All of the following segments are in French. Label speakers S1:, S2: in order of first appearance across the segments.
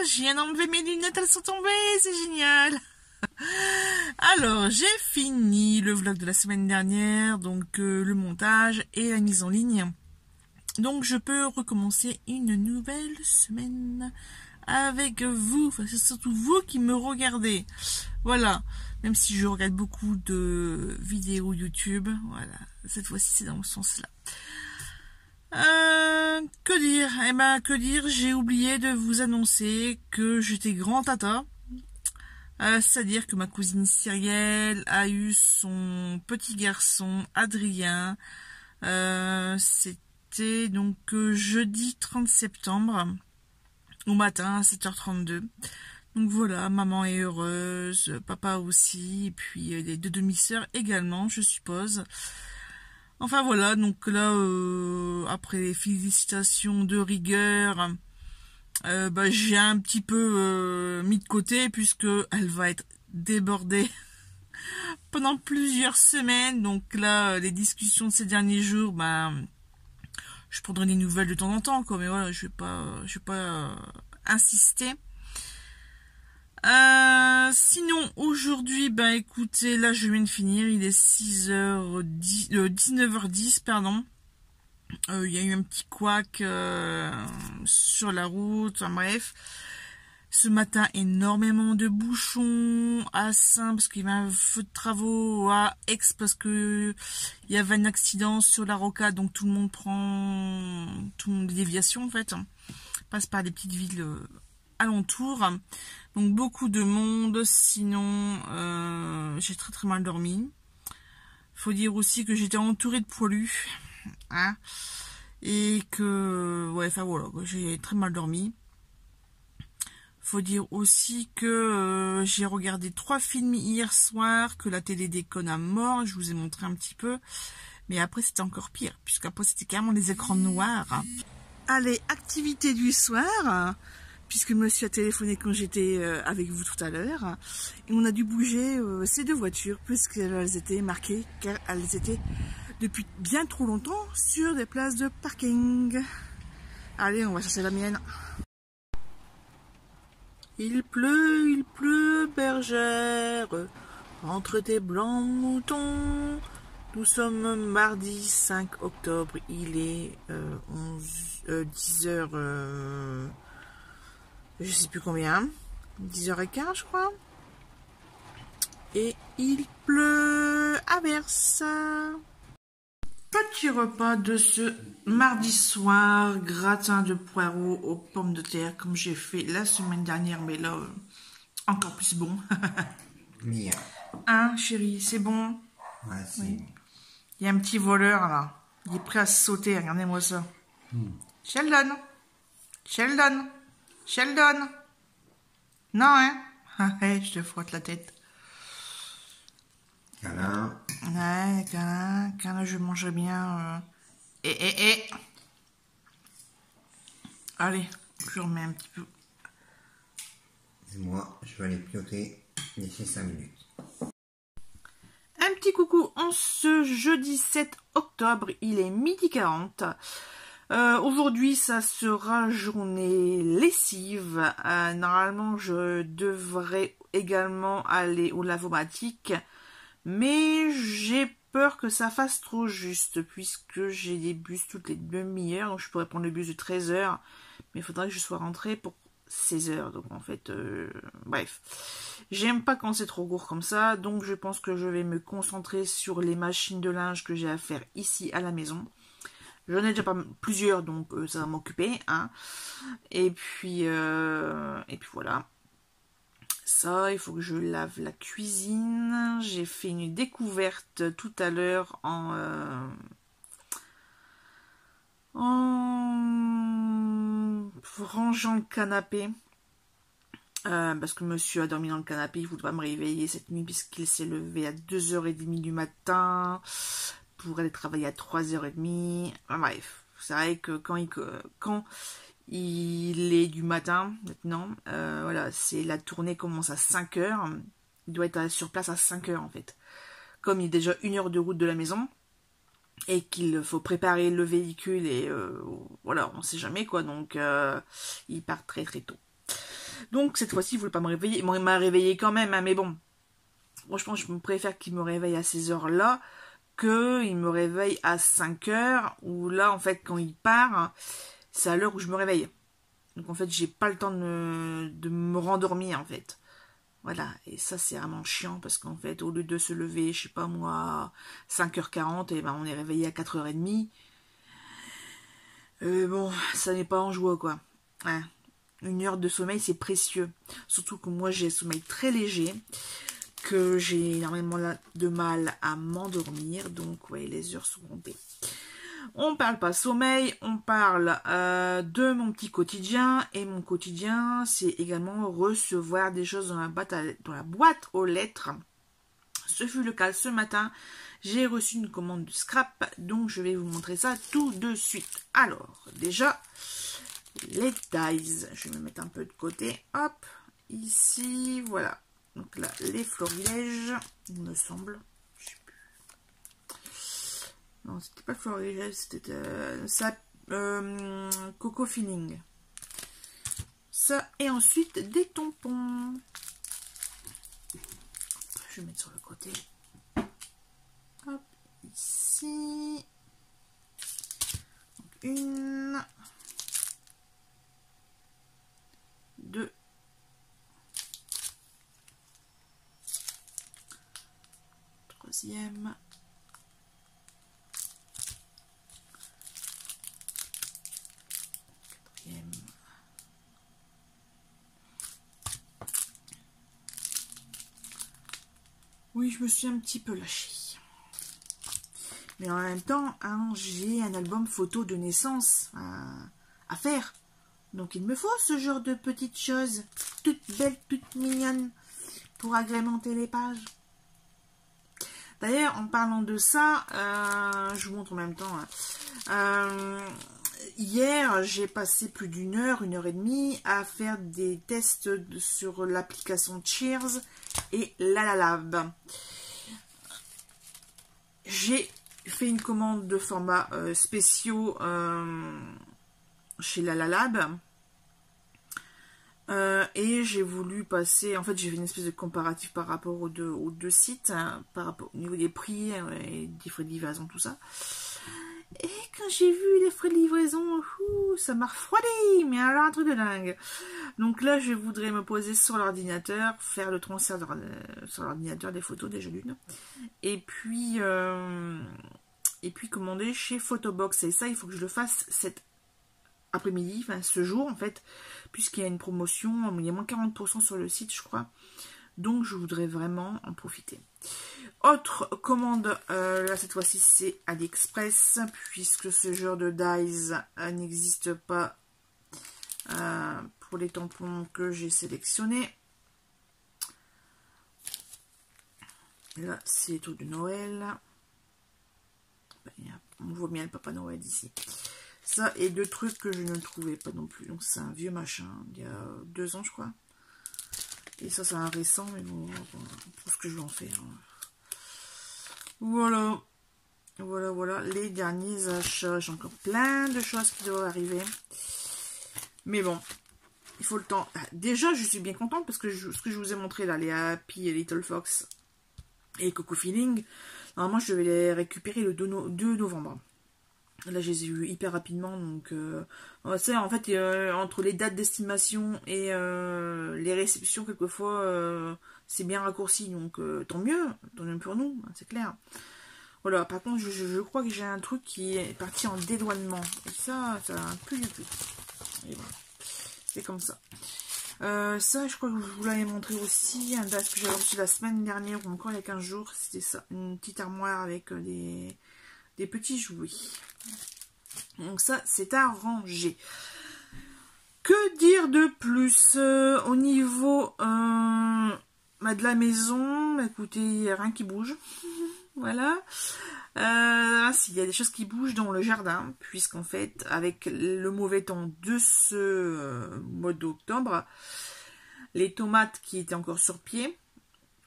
S1: je viens d'enlever mes lunettes, elles sont tombées, c'est génial. Alors, j'ai fini le vlog de la semaine dernière, donc le montage et la mise en ligne. Donc, je peux recommencer une nouvelle semaine avec vous. Enfin, c'est surtout vous qui me regardez. Voilà. Même si je regarde beaucoup de vidéos YouTube. Voilà. Cette fois-ci, c'est dans ce sens-là. Que dire? Eh ben, que dire? J'ai oublié de vous annoncer que j'étais grand tata. C'est-à-dire que ma cousine Cyrielle a eu son petit garçon Adrien. C'était donc jeudi 30 septembre au matin à 7h32. Donc voilà, maman est heureuse, papa aussi, et puis les deux demi-sœurs également, je suppose. Enfin voilà, donc là, après les félicitations de rigueur, j'ai un petit peu mis de côté puisque elle va être débordée pendant plusieurs semaines. Donc là, les discussions de ces derniers jours, je prendrai des nouvelles de temps en temps, quoi. Mais voilà, je vais pas insister. Sinon, aujourd'hui, écoutez, là, je viens de finir. Il est 19h10, pardon. Il y a eu un petit couac sur la route, enfin bref. Ce matin, énormément de bouchons à Saint parce qu'il y avait un feu de travaux, à Aix parce que il y avait un accident sur la rocade, donc tout le monde prend des déviations en fait, passe par des petites villes alentours, donc beaucoup de monde. Sinon, j'ai très très mal dormi. Faut dire aussi que j'étais entourée de poilus, hein, et que ouais, enfin voilà, j'ai très mal dormi. Faut dire aussi que j'ai regardé 3 films hier soir, que la télé déconne à mort, je vous ai montré un petit peu. Mais après, c'était encore pire, puisqu'après, c'était carrément les écrans noirs. Allez, activité du soir, puisque monsieur a téléphoné quand j'étais avec vous tout à l'heure. Et on a dû bouger ces 2 voitures, puisqu'elles étaient marquées, car elles étaient depuis bien trop longtemps sur des places de parking. Allez, on va chercher la mienne. Il pleut, bergère, entre tes blancs moutons. Nous sommes mardi 5 octobre, il est 10h, je sais plus combien, 10h15 je crois. Et il pleut à verse. Petit repas de ce mardi soir, gratin de poireaux aux pommes de terre, comme j'ai fait la semaine dernière, mais là, encore plus bon.
S2: Mia.
S1: Hein, chérie, c'est bon?
S2: Ouais, c'est
S1: oui.
S2: bon.
S1: Il y a un petit voleur, là. Il est prêt à sauter, regardez-moi ça. Sheldon. Sheldon. Sheldon. Non, hein? Je te frotte la tête.
S2: Câlin.
S1: Ouais, câlin, je mangerai bien. Allez, je remets un petit peu.
S2: Et moi, je vais aller piloter d'ici 5 minutes.
S1: Un petit coucou en ce jeudi 7 octobre, il est 12h40. Aujourd'hui, ça sera journée lessive. Normalement, je devrais également aller au lavomatique. Mais j'ai peur que ça fasse trop juste, puisque j'ai des bus toutes les demi-heures, donc je pourrais prendre le bus de 13h, mais il faudrait que je sois rentrée pour 16h, donc en fait, bref. J'aime pas quand c'est trop court comme ça, donc je pense que je vais me concentrer sur les machines de linge que j'ai à faire ici à la maison. J'en ai déjà pas plusieurs, donc ça va m'occuper, hein. Et puis voilà. Ça, il faut que je lave la cuisine. J'ai fait une découverte tout à l'heure en rangeant le canapé. Parce que monsieur a dormi dans le canapé, il ne voulait pas me réveiller cette nuit puisqu'il s'est levé à 2h30 du matin pour aller travailler à 3h30. Enfin, bref, c'est vrai que quand il est du matin maintenant, voilà, c'est la tournée commence à 5h, il doit être sur place à 5h en fait. Comme il est déjà 1 heure de route de la maison, et qu'il faut préparer le véhicule, et voilà, on sait jamais quoi, donc il part très très tôt. Donc cette fois-ci, il voulait pas me réveiller. Bon, il m'a réveillé quand même, hein, mais bon. Franchement, je préfère qu'il me réveille à ces heures-là qu'il me réveille à 5 heures, où là, en fait, quand il part, c'est à l'heure où je me réveille. Donc en fait, j'ai pas le temps de me rendormir, en fait. Voilà, et ça c'est vraiment chiant parce qu'en fait, au lieu de se lever, je sais pas moi, à 5h40, et ben on est réveillé à 4h30. Bon, ça n'est pas en joie quoi. Hein. 1 heure de sommeil c'est précieux. Surtout que moi j'ai un sommeil très léger, que j'ai énormément de mal à m'endormir, donc ouais, les heures sont comptées. On parle pas sommeil, on parle de mon petit quotidien. Et mon quotidien, c'est également recevoir des choses dans la boîte aux lettres. Ce fut le cas ce matin. J'ai reçu une commande de scrap, donc je vais vous montrer ça tout de suite. Alors, déjà, les dies. Je vais me mettre un peu de côté. Hop, ici, voilà. Donc là, les florilèges, il me semble. Non, c'était pas florilège, c'était ça, Coco Feeling. Ça, et ensuite des tampons. Je vais mettre sur le côté. Hop, ici. Donc, 1, 2, 3e. Oui, je me suis un petit peu lâchée. Mais en même temps, hein, j'ai un album photo de naissance à faire. Donc il me faut ce genre de petites choses, toutes belles, toutes mignonnes, pour agrémenter les pages. D'ailleurs, en parlant de ça, je vous montre en même temps. Hier, j'ai passé plus d'1 heure, 1h30 à faire des tests sur l'application Cheers et LalaLab. J'ai fait une commande de format spéciaux chez LalaLab. Et j'ai voulu passer, en fait j'ai fait une espèce de comparatif par rapport aux deux sites, hein, par rapport au niveau des prix et des frais de livraison, tout ça. Et quand j'ai vu les frais de livraison, ça m'a refroidi, mais alors un truc de dingue. Donc là, je voudrais me poser sur l'ordinateur, faire le transfert sur l'ordinateur des photos des lunes, et puis commander chez Photobox. Et ça, il faut que je le fasse cet après-midi, enfin ce jour en fait, puisqu'il y a une promotion, il y a moins 40% sur le site, je crois. Donc je voudrais vraiment en profiter. Autre commande, là cette fois-ci c'est AliExpress, puisque ce genre de dies n'existe pas pour les tampons que j'ai sélectionnés. Là c'est tout de Noël. On voit bien le Papa Noël ici. Ça et 2 trucs que je ne trouvais pas non plus. Donc c'est un vieux machin, il y a 2 ans je crois. Et ça c'est un récent, mais bon, pour ce que je vais en faire. Voilà. Voilà, les derniers achats. J'ai encore plein de choses qui doivent arriver. Mais bon, il faut le temps. Déjà, je suis bien contente parce que ce que je vous ai montré là, les Happy et Little Fox et Coco Feeling, normalement je devais les récupérer le 2 novembre. Là, je les ai vus hyper rapidement, donc ça, en fait, entre les dates d'estimation et les réceptions, quelquefois, c'est bien raccourci, donc tant mieux pour nous, c'est clair. Voilà, par contre, je crois que j'ai un truc qui est parti en dédouanement, et ça pue du cul. Et voilà, c'est comme ça. Ça, je crois que je vous l'avais montré aussi, un date que j'avais reçu la semaine dernière, ou encore il y a 15 jours, c'était ça, une petite armoire avec des petits jouets. Donc ça, c'est à ranger. Que dire de plus au niveau de la maison? Écoutez, il n'y a rien qui bouge. Voilà. S'il y a des choses qui bougent dans le jardin, puisqu'en fait, avec le mauvais temps de ce mois d'octobre, les tomates qui étaient encore sur pied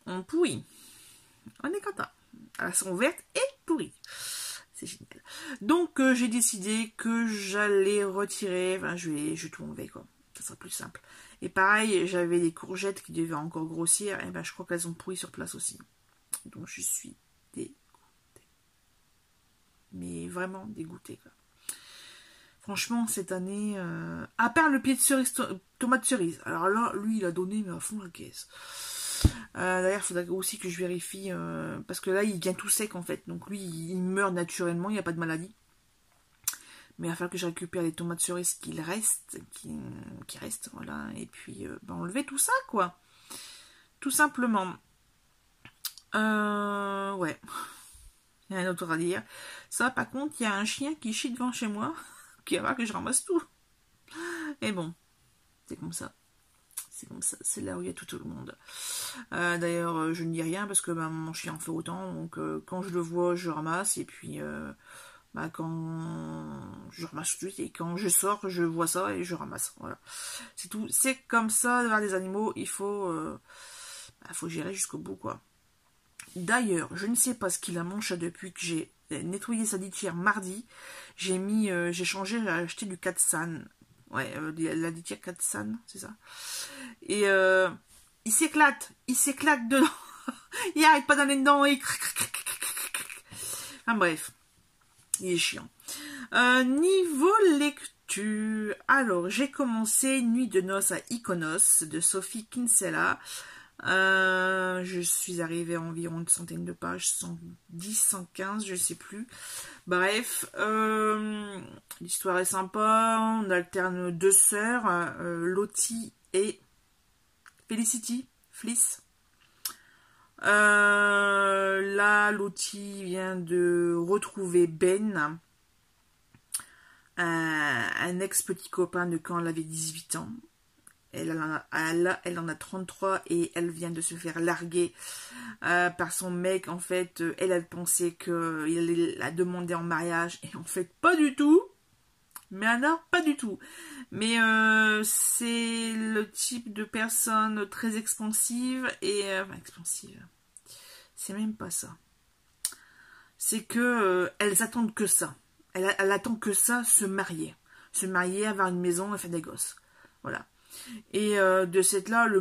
S1: ont pourri. On est content. Elles sont vertes et pourries. C'est génial. Donc j'ai décidé que j'allais retirer, enfin je vais tout enlever quoi. Ça sera plus simple. Et pareil, j'avais des courgettes qui devaient encore grossir. Et ben, je crois qu'elles ont pourri sur place aussi. Donc, je suis dégoûtée. Mais vraiment dégoûtée, quoi. Franchement, cette année... à part le pied de cerise, tomate cerise. Alors là, lui, il a donné mais à fond la caisse. D'ailleurs, il faudrait aussi que je vérifie. Parce que là, il vient tout sec, en fait. Donc lui, il meurt naturellement. Il n'y a pas de maladie. Mais il va falloir que je récupère les tomates cerises qui restent. Qui restent, voilà. Et puis, enlever tout ça, quoi. Tout simplement. Ouais. Il y a rien d'autre à dire. Ça, par contre, il y a un chien qui chie devant chez moi. Qui va falloir que je ramasse tout. Et bon, c'est comme ça. C'est comme ça. C'est là où il y a tout le monde. D'ailleurs, je ne dis rien parce que mon chien en fait autant. Donc, quand je le vois, je ramasse. Et puis, quand je ramasse tout de suite. Et quand je sors, je vois ça et je ramasse. Voilà. C'est tout. C'est comme ça, d'avoir des animaux. Il faut gérer jusqu'au bout, quoi. D'ailleurs, je ne sais pas ce qu'il a mon chat depuis que j'ai nettoyé sa litière mardi. J'ai acheté du Katsan. Ouais, la litière Katsan, c'est ça. Et il s'éclate dedans. Il arrête pas d'aller dedans. Enfin bref, il est chiant. Niveau lecture, alors j'ai commencé Nuit de noces à Iconos de Sophie Kinsella. Je suis arrivée à environ une centaine de pages, 110, 115, je sais plus. Bref, l'histoire est sympa. On alterne deux sœurs, Lottie et Felicity, Fliss. Là, Lottie vient de retrouver Ben, un ex-petit copain de quand elle avait 18 ans. Elle en a 33 et elle vient de se faire larguer par son mec. En fait, elle pensait qu'il allait la demander en mariage et en fait, pas du tout. Mais alors, pas du tout. Mais c'est le type de personne très expansive et... expansive. C'est même pas ça. C'est que elles attendent que ça. Elle attend que ça, se marier. Se marier, avoir une maison et faire des gosses. Voilà. Et de cette là, la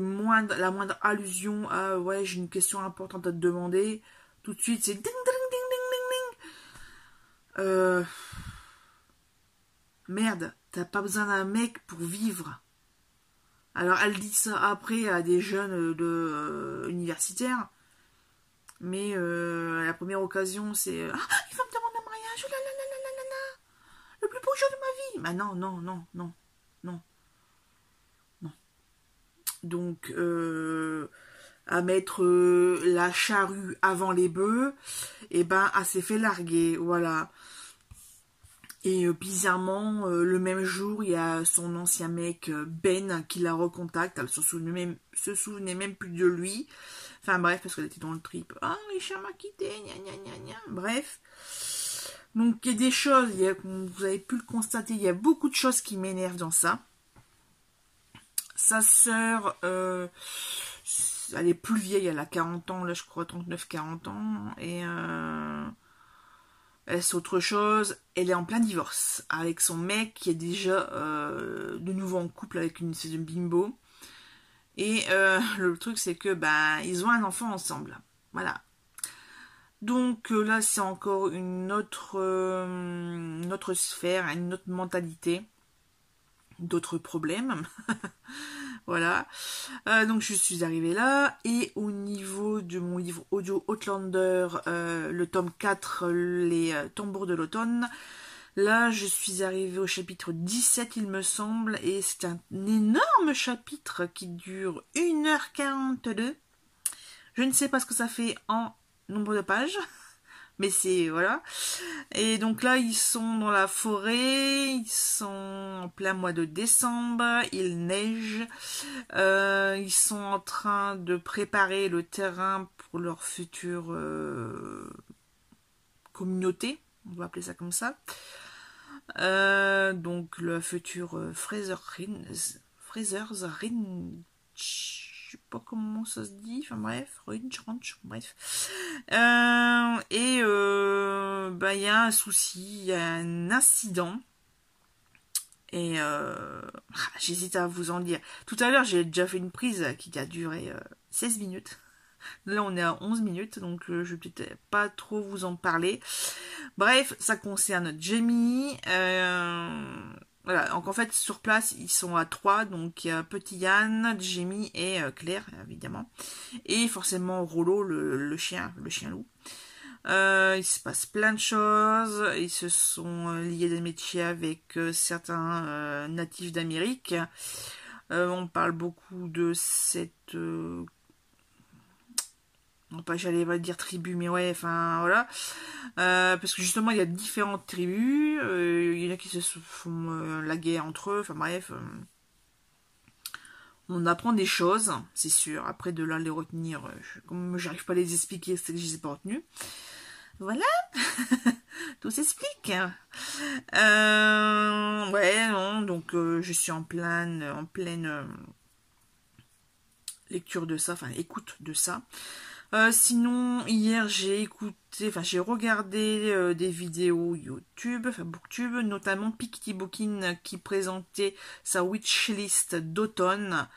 S1: moindre allusion à ouais, j'ai une question importante à te demander, tout de suite c'est ding ding ding ding ding ding. Merde, t'as pas besoin d'un mec pour vivre. Alors elle dit ça après à des jeunes universitaires, mais à la première occasion c'est ah, il va me demander un mariage, oh là là là là là là là, le plus beau jour de ma vie. Bah non non non non non. Donc, à mettre la charrue avant les bœufs, et ben, elle s'est fait larguer, voilà. Et bizarrement, le même jour, il y a son ancien mec, Ben, qui la recontacte. Elle se souvenait même plus de lui. Enfin bref, parce qu'elle était dans le trip. Ah, Richard m'a quitté, gna gna gna gna. Bref. Donc, il y a des choses, vous avez pu le constater, il y a beaucoup de choses qui m'énervent dans ça. Sa sœur, elle est plus vieille, elle a 40 ans, là je crois 39-40 ans, et elle c'est autre chose, elle est en plein divorce avec son mec qui est déjà de nouveau en couple avec une bimbo, et le truc c'est que ils ont un enfant ensemble, voilà. Donc là c'est encore une autre sphère, une autre mentalité, d'autres problèmes. Voilà. Donc je suis arrivée là. Et au niveau de mon livre audio Outlander, le tome 4, les tambours de l'automne, là je suis arrivée au chapitre 17 il me semble. Et c'est un énorme chapitre qui dure 1h42. Je ne sais pas ce que ça fait en nombre de pages. Mais c'est, voilà. Et donc là, ils sont dans la forêt, ils sont en plein mois de décembre, il neige, ils sont en train de préparer le terrain pour leur future communauté, on va appeler ça comme ça. Donc le futur Fraser's Ridge, je sais pas comment ça se dit, enfin bref, Ranch, bref. Il y a un souci, il y a un incident Et j'hésite à vous en dire. Tout à l'heure, j'ai déjà fait une prise qui a duré 16 minutes. Là, on est à 11 minutes, donc je vais peut-être pas trop vous en parler. Bref, ça concerne Jamie. Voilà, donc en fait, sur place, ils sont à 3. Donc, il y a Petit Yann, Jamie et Claire, évidemment. Et forcément, Rollo, le chien loup. Il se passe plein de choses. Ils se sont liés d'amitié avec certains natifs d'Amérique. On parle beaucoup de cette... non pas j'allais pas dire tribu, mais ouais, enfin voilà. Parce que justement, il y a différentes tribus. Il y en a qui se font la guerre entre eux. Enfin bref. On apprend des choses, c'est sûr. Après, de là, les retenir, comme j'arrive pas à les expliquer, c'est que je les ai pas retenus. Voilà, tout s'explique. Ouais, non, donc je suis en pleine lecture de ça, enfin écoute de ça. Sinon, hier j'ai regardé des vidéos YouTube, enfin Booktube, notamment Piketty Bookin qui présentait sa wishlist d'automne.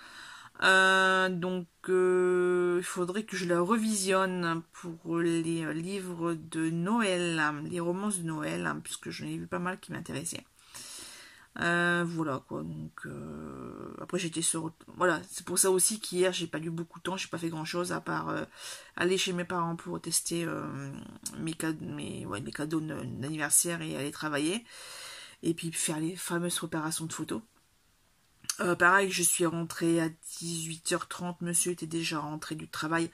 S1: Donc il faudrait que je la revisionne pour les livres de Noël, les romances de Noël, puisque j'en ai vu pas mal qui m'intéressaient. Voilà quoi, donc après j'étais sur... Voilà, c'est pour ça aussi qu'hier j'ai pas eu beaucoup de temps, j'ai pas fait grand chose à part aller chez mes parents pour tester mes cadeaux d'anniversaire et aller travailler. Et puis faire les fameuses préparations de photos. Pareil, je suis rentrée à 18h30, monsieur était déjà rentré du travail.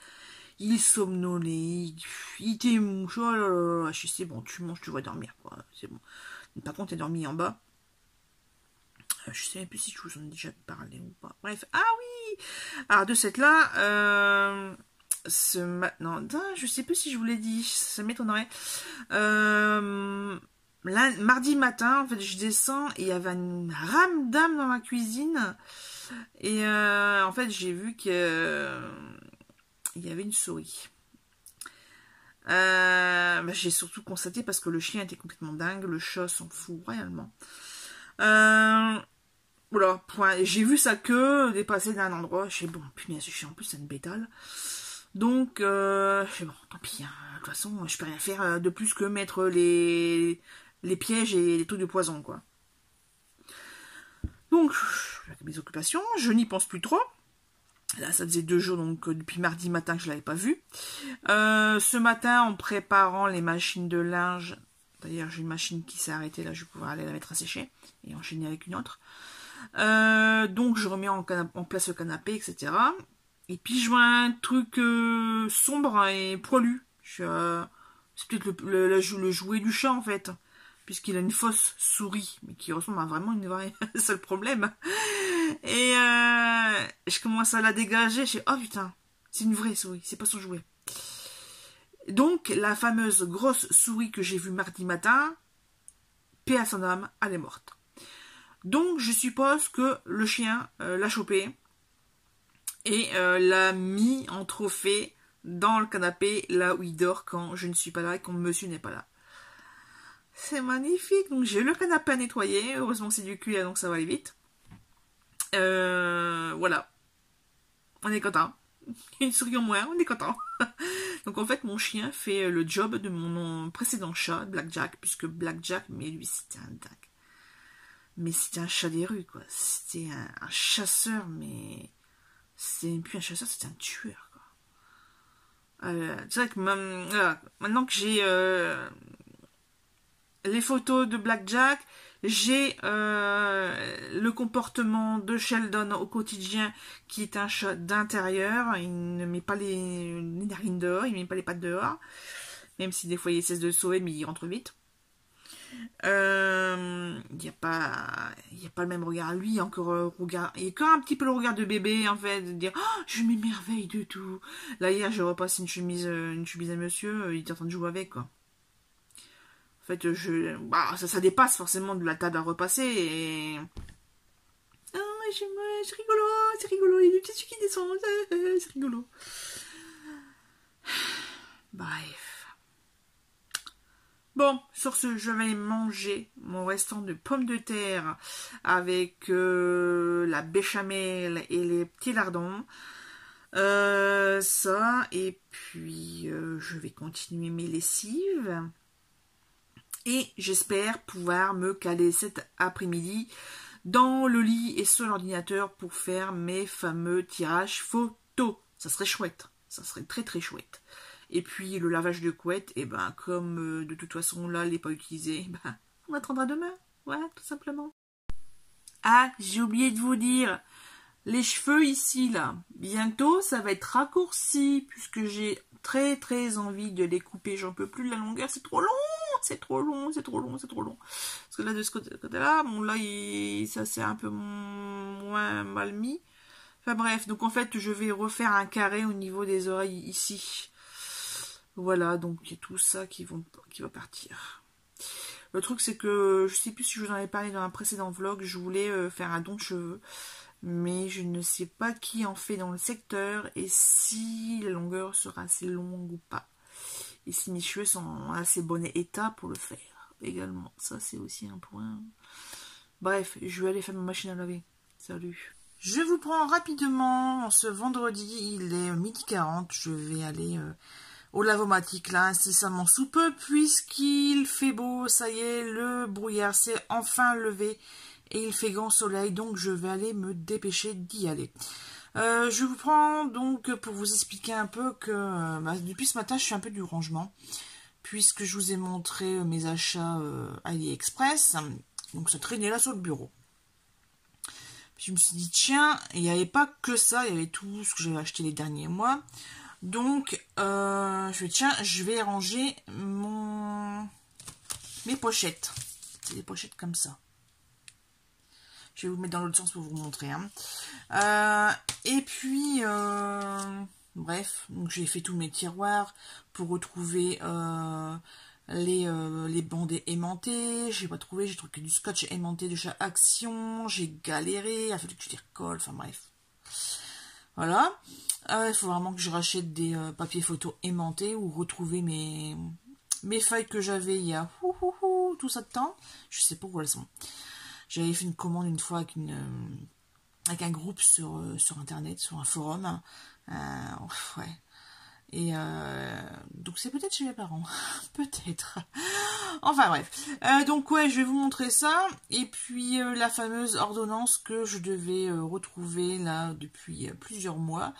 S1: Il somnolait, il était mouche, oh là là, je sais, bon, tu manges, tu vas dormir, quoi, c'est bon. Par contre, t'es dormi en bas. Je sais même plus si je vous en ai déjà parlé ou pas. Bref, ah oui. Alors de cette là, non, je sais plus si je vous l'ai dit, ça m'étonnerait. Mardi matin, en fait, je descends et il y avait une rame d'âme dans ma cuisine. Et en fait, j'ai vu que il y avait une souris. J'ai surtout constaté parce que le chien était complètement dingue, le chat s'en fout royalement. Voilà, point. J'ai vu sa queue dépasser d'un endroit. Je sais, bon, punaise, je suis en plus, c'est une bétale. Donc, je sais, bon, tant pis. Hein. De toute façon, je peux rien faire de plus que mettre les pièges et les trucs de poison, quoi. Donc, avec mes occupations, je n'y pense plus trop. Là, ça faisait 2 jours, donc depuis mardi matin que je l'avais pas vu. Ce matin, en préparant les machines de linge, d'ailleurs, j'ai une machine qui s'est arrêtée, là, je vais pouvoir aller la mettre à sécher et enchaîner avec une autre. Donc je remets en place le canapé, etc. Et puis je vois un truc sombre et poilu. C'est peut-être le jouet du chat en fait, puisqu'il a une fausse souris, mais qui ressemble à vraiment une vraie. C'est le problème. Et je commence à la dégager. Je dis oh putain, c'est une vraie souris, c'est pas son jouet. Donc la fameuse grosse souris que j'ai vue mardi matin, paix à son âme, elle est morte. Donc je suppose que le chien l'a chopé et l'a mis en trophée dans le canapé là où il dort quand je ne suis pas là et quand monsieur n'est pas là. C'est magnifique. Donc j'ai le canapé à nettoyer. Heureusement c'est du cuir donc ça va aller vite. Voilà. On est content. Une souris en moins, on est content. Donc en fait mon chien fait le job de mon précédent chat, Blackjack, puisque Blackjack, mais lui c'était un dingue. Mais c'était un chat des rues, quoi. C'était un chasseur, mais... C'était même plus un chasseur, c'était un tueur, quoi. C'est vrai que maintenant que j'ai les photos de Blackjack, j'ai le comportement de Sheldon au quotidien, qui est un chat d'intérieur. Il ne met pas les narines dehors, il ne met pas les pattes dehors. Même si des fois il cesse de sauver, mais il rentre vite. Il n'y a pas le même regard. Lui, il y a encore il y a quand un petit peu le regard de bébé, en fait, de dire oh, je m'émerveille de tout. Là, hier, je repasse une chemise à monsieur, il est en train de jouer avec, quoi. En fait, ça dépasse forcément de la table à repasser et. Ah, c'est rigolo, il y a des petits trucs qui descendent, c'est rigolo. Bref. Bon, sur ce, je vais manger mon restant de pommes de terre avec la béchamel et les petits lardons. Ça, et puis je vais continuer mes lessives. Et j'espère pouvoir me caler cet après-midi dans le lit et sur l'ordinateur pour faire mes fameux tirages photos. Ça serait chouette. Ça serait très très chouette. Et puis le lavage de couette, et ben comme de toute façon là, il n'est pas utilisé, ben, on attendra demain. Voilà, tout simplement. Ah, j'ai oublié de vous dire, les cheveux ici là, bientôt ça va être raccourci puisque j'ai très très envie de les couper. J'en peux plus de la longueur, c'est trop long, c'est trop long, c'est trop long, c'est trop long. Parce que là de ce côté-là, bon là ça c'est un peu moins mal mis. Enfin bref, donc en fait je vais refaire un carré au niveau des oreilles ici. Voilà, donc il y a tout ça qui va partir. Le truc c'est que, je sais plus si je vous en avais parlé dans un précédent vlog, je voulais faire un don de cheveux. Mais je ne sais pas qui en fait dans le secteur et si la longueur sera assez longue ou pas. Et si mes cheveux sont en assez bon état pour le faire également. Ça c'est aussi un point. Bref, je vais aller faire ma machine à laver. Salut. Je vous prends rapidement ce vendredi, il est 12h40. Je vais aller au lavomatique là incessamment sous peu puisqu'il fait beau. Ça y est, le brouillard s'est enfin levé. Et il fait grand soleil, donc je vais aller me dépêcher d'y aller. Je vous prends donc pour vous expliquer un peu que depuis ce matin, je fais un peu du rangement. Puisque je vous ai montré mes achats AliExpress. Donc ça traînait là sur le bureau. Puis je me suis dit, tiens, il n'y avait pas que ça, il y avait tout ce que j'avais acheté les derniers mois. Donc, je vais ranger mes pochettes. C'est des pochettes comme ça. Je vais vous mettre dans l'autre sens pour vous montrer. Hein. Et puis, bref, donc j'ai fait tous mes tiroirs pour retrouver les bandes aimantées. J'ai pas trouvé, j'ai trouvé que du scotch aimanté de chaque Action. J'ai galéré, il a fallu que je les recolle, enfin bref. Voilà. Il faut vraiment que je rachète des papiers photos aimantés ou retrouver mes feuilles que j'avais il y a tout ça de temps. Je sais pas où elles sont. J'avais fait une commande une fois avec un groupe sur internet, sur un forum. Ouais. Et donc c'est peut-être chez mes parents. Peut-être. Enfin bref. Donc ouais, je vais vous montrer ça. Et puis la fameuse ordonnance que je devais retrouver là depuis plusieurs mois.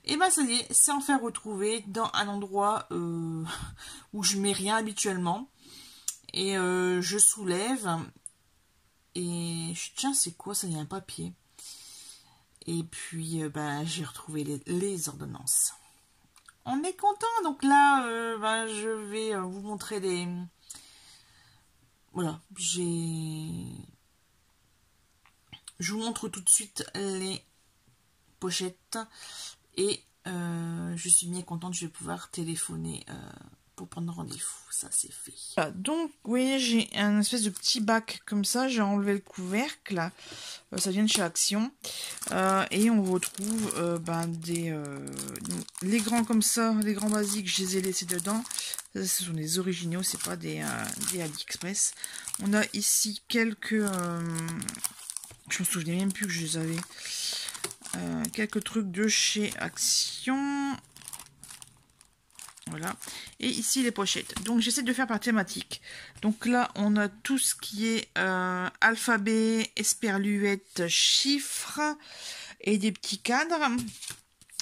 S1: Et ben ça y est, c'est enfin retrouvé dans un endroit où je mets rien habituellement. Et je soulève. Et tiens, c'est quoi ça? Il y a un papier. Et puis, j'ai retrouvé les ordonnances. On est content. Donc là, je vais vous montrer les... Voilà, je vous montre tout de suite les pochettes. Et je suis bien contente, je vais pouvoir téléphoner pour prendre rendez-vous. Ça, c'est fait. Voilà, donc, vous voyez, j'ai un espèce de petit bac comme ça. J'ai enlevé le couvercle. Ça vient de chez Action. Et on retrouve les grands comme ça, les grands basiques, je les ai laissés dedans. Ça, ce sont des originaux, c'est pas des AliExpress. On a ici quelques... je me souviens même plus que je les avais. Quelques trucs de chez Action. Voilà. Et ici les pochettes. Donc j'essaie de faire par thématique. Donc là on a tout ce qui est alphabet, esperluette, chiffres et des petits cadres.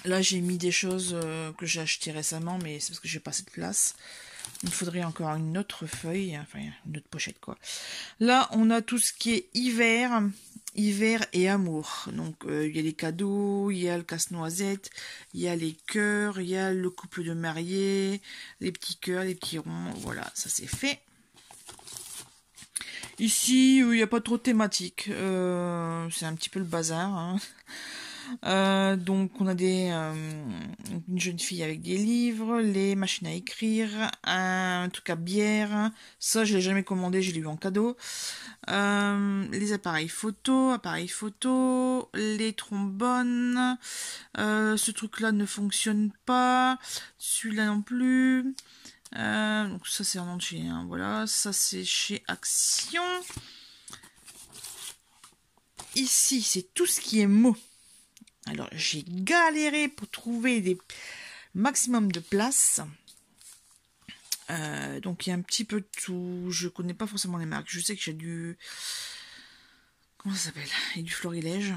S1: Là j'ai mis des choses que j'ai achetées récemment, mais c'est parce que j'ai pas assez de place. Il me faudrait encore une autre feuille, enfin une autre pochette quoi. Là on a tout ce qui est hiver et amour. Donc il y a les cadeaux, il y a le casse-noisette, il y a les cœurs, il y a le couple de mariés, les petits cœurs, les petits ronds. Voilà, ça c'est fait. Ici, il n'y a pas trop de thématique. C'est un petit peu le bazar. Hein. Donc on a une jeune fille avec des livres, les machines à écrire, un truc à bière, ça je l'ai jamais commandé, je l'ai eu en cadeau, les appareils photo, les trombones, ce truc là ne fonctionne pas, celui-là non plus, Donc ça c'est en entier, hein, voilà, ça c'est chez Action. Ici c'est tout ce qui est mots. Alors j'ai galéré pour trouver des maximum de place. Donc il y a un petit peu de tout. Je connais pas forcément les marques. Je sais que j'ai du... Comment ça s'appelle? Il y a du florilège.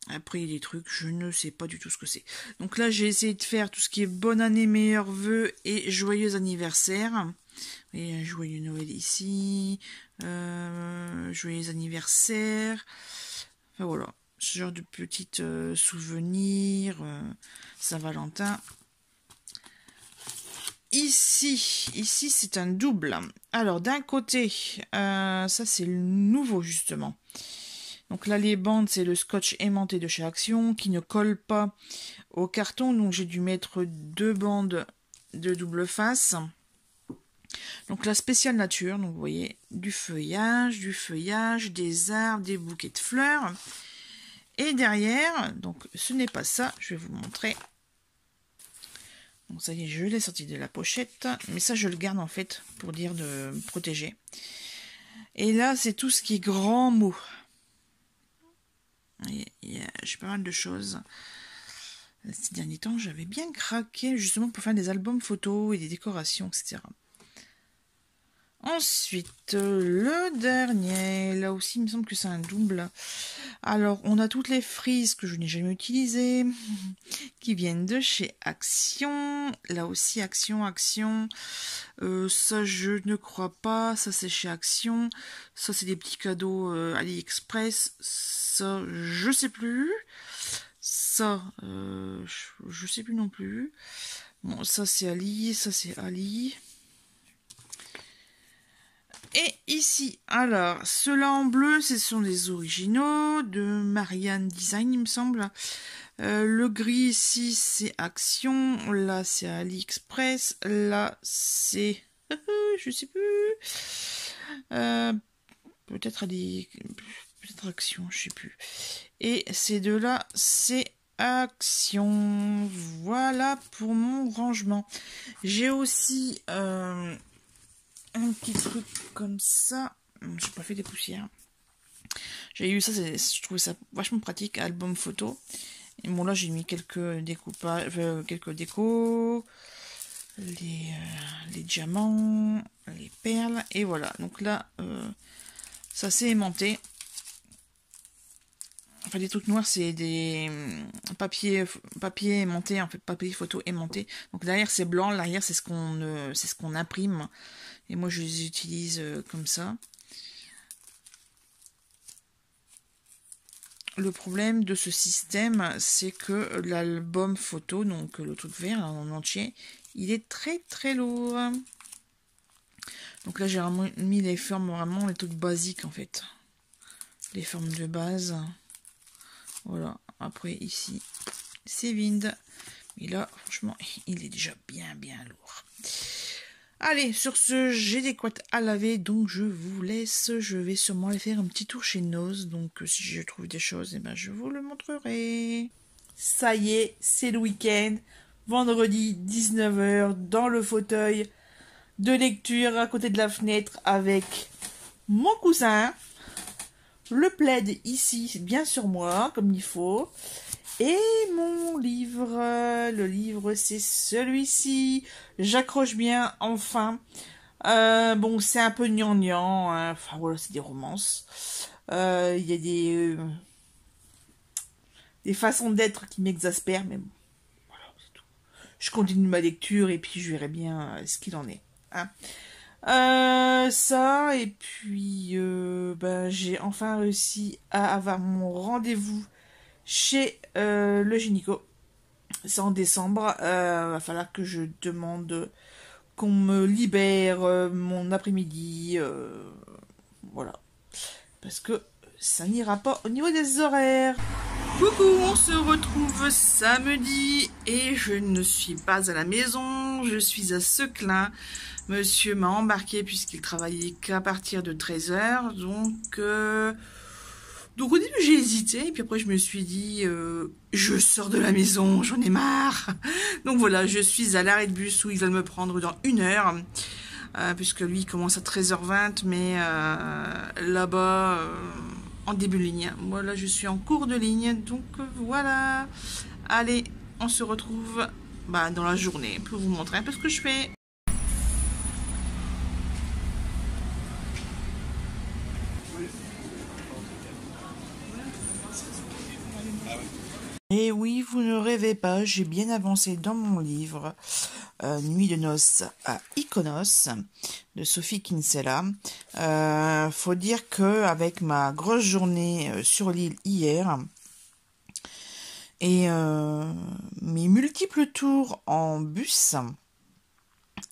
S1: Après, il y a des trucs, je ne sais pas du tout ce que c'est. Donc là, j'ai essayé de faire tout ce qui est bonne année, meilleurs vœux et joyeux anniversaire. Et un joyeux Noël ici. Joyeux anniversaire. Enfin voilà, ce genre de petites souvenirs. Saint-Valentin. Ici c'est un double. Alors d'un côté, ça c'est le nouveau justement. Donc là les bandes c'est le scotch aimanté de chez Action qui ne colle pas au carton. Donc j'ai dû mettre 2 bandes de double face. Donc la spéciale nature, donc vous voyez du feuillage, des arbres, des bouquets de fleurs. Et derrière, donc ce n'est pas ça, je vais vous montrer. Donc ça y est, je l'ai sorti de la pochette, mais ça je le garde en fait pour dire de protéger. Et là c'est tout ce qui est grand mot. J'ai pas mal de choses. Ces derniers temps j'avais bien craqué justement pour faire des albums photos et des décorations, etc. Ensuite, le dernier, là aussi il me semble que c'est un double. Alors, on a toutes les frises que je n'ai jamais utilisées, qui viennent de chez Action. Là aussi, Action. Ça, je ne crois pas. Ça, c'est chez Action. Ça, c'est des petits cadeaux AliExpress. Ça, je sais plus. Ça, je sais plus non plus. Bon, ça, c'est Ali. Ça, c'est Ali. Et ici, alors, ceux-là en bleu, ce sont des originaux de Marianne Design, il me semble. Le gris ici, c'est Action. Là, c'est AliExpress. Là, c'est... je sais plus. Peut-être peut-être Action, je sais plus. Et ces deux-là, c'est Action. Voilà pour mon rangement. J'ai aussi... un petit truc comme ça. J'ai pas fait des poussières. J'ai eu ça, je trouvais ça vachement pratique, album photo. Et bon là j'ai mis quelques découpages, quelques décos, les diamants, les perles, et voilà. Donc là, ça s'est aimanté. Enfin des trucs noirs, c'est des papier aimanté, en fait papier photo aimanté. Donc derrière c'est blanc, l'arrière c'est ce qu'on imprime. Et moi, je les utilise comme ça. Le problème de ce système, c'est que l'album photo, donc le truc vert en entier, il est très très lourd. Donc là, j'ai mis les formes vraiment les trucs basiques en fait. Les formes de base. Voilà. Après, ici, c'est vide. Mais là, franchement, il est déjà bien lourd. Allez, sur ce, j'ai des couettes à laver, donc je vous laisse. Je vais sûrement aller faire un petit tour chez Noz, donc si je trouve des choses, eh ben, je vous le montrerai. Ça y est, c'est le week-end. Vendredi, 19 h, dans le fauteuil de lecture à côté de la fenêtre avec mon cousin. Le plaid ici, bien sur moi, comme il faut. Et mon livre, le livre c'est celui-ci, j'accroche bien, enfin. Bon, c'est un peu gnangnan, hein. Enfin voilà, c'est des romances. Il y a des façons d'être qui m'exaspèrent, mais bon, voilà, c'est tout. Je continue ma lecture et puis je verrai bien ce qu'il en est. Hein. Ça, et puis ben, j'ai enfin réussi à avoir mon rendez-vous chez le gynéco. C'est en décembre. Va falloir que je demande qu'on me libère mon après-midi. Voilà. Parce que ça n'ira pas au niveau des horaires. Coucou, on se retrouve samedi et je ne suis pas à la maison. Je suis à Seclin. Monsieur m'a embarqué puisqu'il travaillait qu'à partir de 13 h. Donc... Donc au début j'ai hésité, et puis après je me suis dit, je sors de la maison, j'en ai marre. Donc voilà, je suis à l'arrêt de bus où ils veulent me prendre dans 1 heure, puisque lui il commence à 13h20, mais là-bas, en début de ligne. Moi là je suis en cours de ligne, donc voilà. Allez, on se retrouve dans la journée pour vous montrer un peu ce que je fais. Et oui, vous ne rêvez pas, j'ai bien avancé dans mon livre Nuit de noces à Iconos de Sophie Kinsella. Faut dire que avec ma grosse journée sur l'île hier et mes multiples tours en bus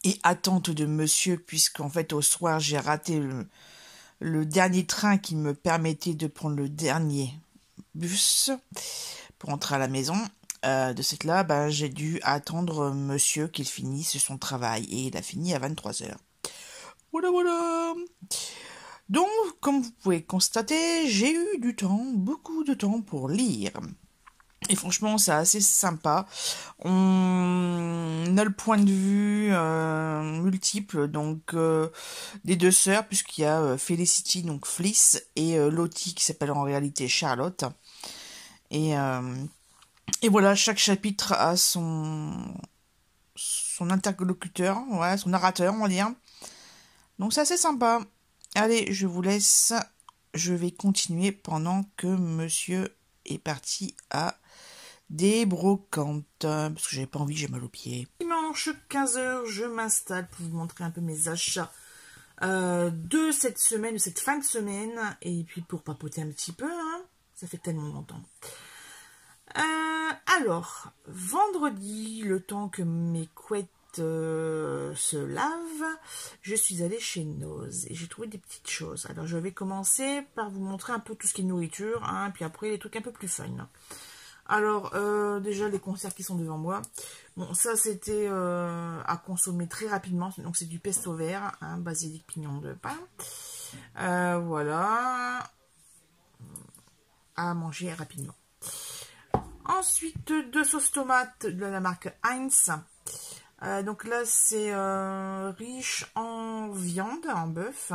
S1: et attente de monsieur, puisqu'en fait au soir j'ai raté le dernier train qui me permettait de prendre le dernier bus pour entrer à la maison. De cette là, j'ai dû attendre monsieur qu'il finisse son travail, et il a fini à 23h. Voilà, voilà. Donc, comme vous pouvez constater, j'ai eu du temps, beaucoup de temps pour lire. Et franchement, c'est assez sympa. On a le point de vue multiple, donc des deux sœurs, puisqu'il y a Felicity, donc Fliss, et Lottie, qui s'appelle en réalité Charlotte. Et voilà, chaque chapitre a son interlocuteur, ouais, son narrateur, on va dire. Donc c'est assez sympa. Allez, je vous laisse. Je vais continuer pendant que monsieur est parti à des brocantes. Parce que j'avais pas envie, j'ai mal aux pieds. Dimanche 15h, je m'installe pour vous montrer un peu mes achats de cette semaine, de cette fin de semaine. Et puis pour papoter un petit peu, hein. Ça fait tellement longtemps. Alors, vendredi, le temps que mes couettes se lavent, je suis allée chez Nose et j'ai trouvé des petites choses. Alors, je vais commencer par vous montrer un peu tout ce qui est nourriture, hein, puis après les trucs un peu plus fun. Alors, déjà les conserves qui sont devant moi. Bon, ça c'était à consommer très rapidement. Donc, c'est du pesto vert, hein, basilic, pignon de pain. Voilà, à manger rapidement. Ensuite, 2 sauces tomates de la marque Heinz. Donc là, c'est riche en viande, en bœuf.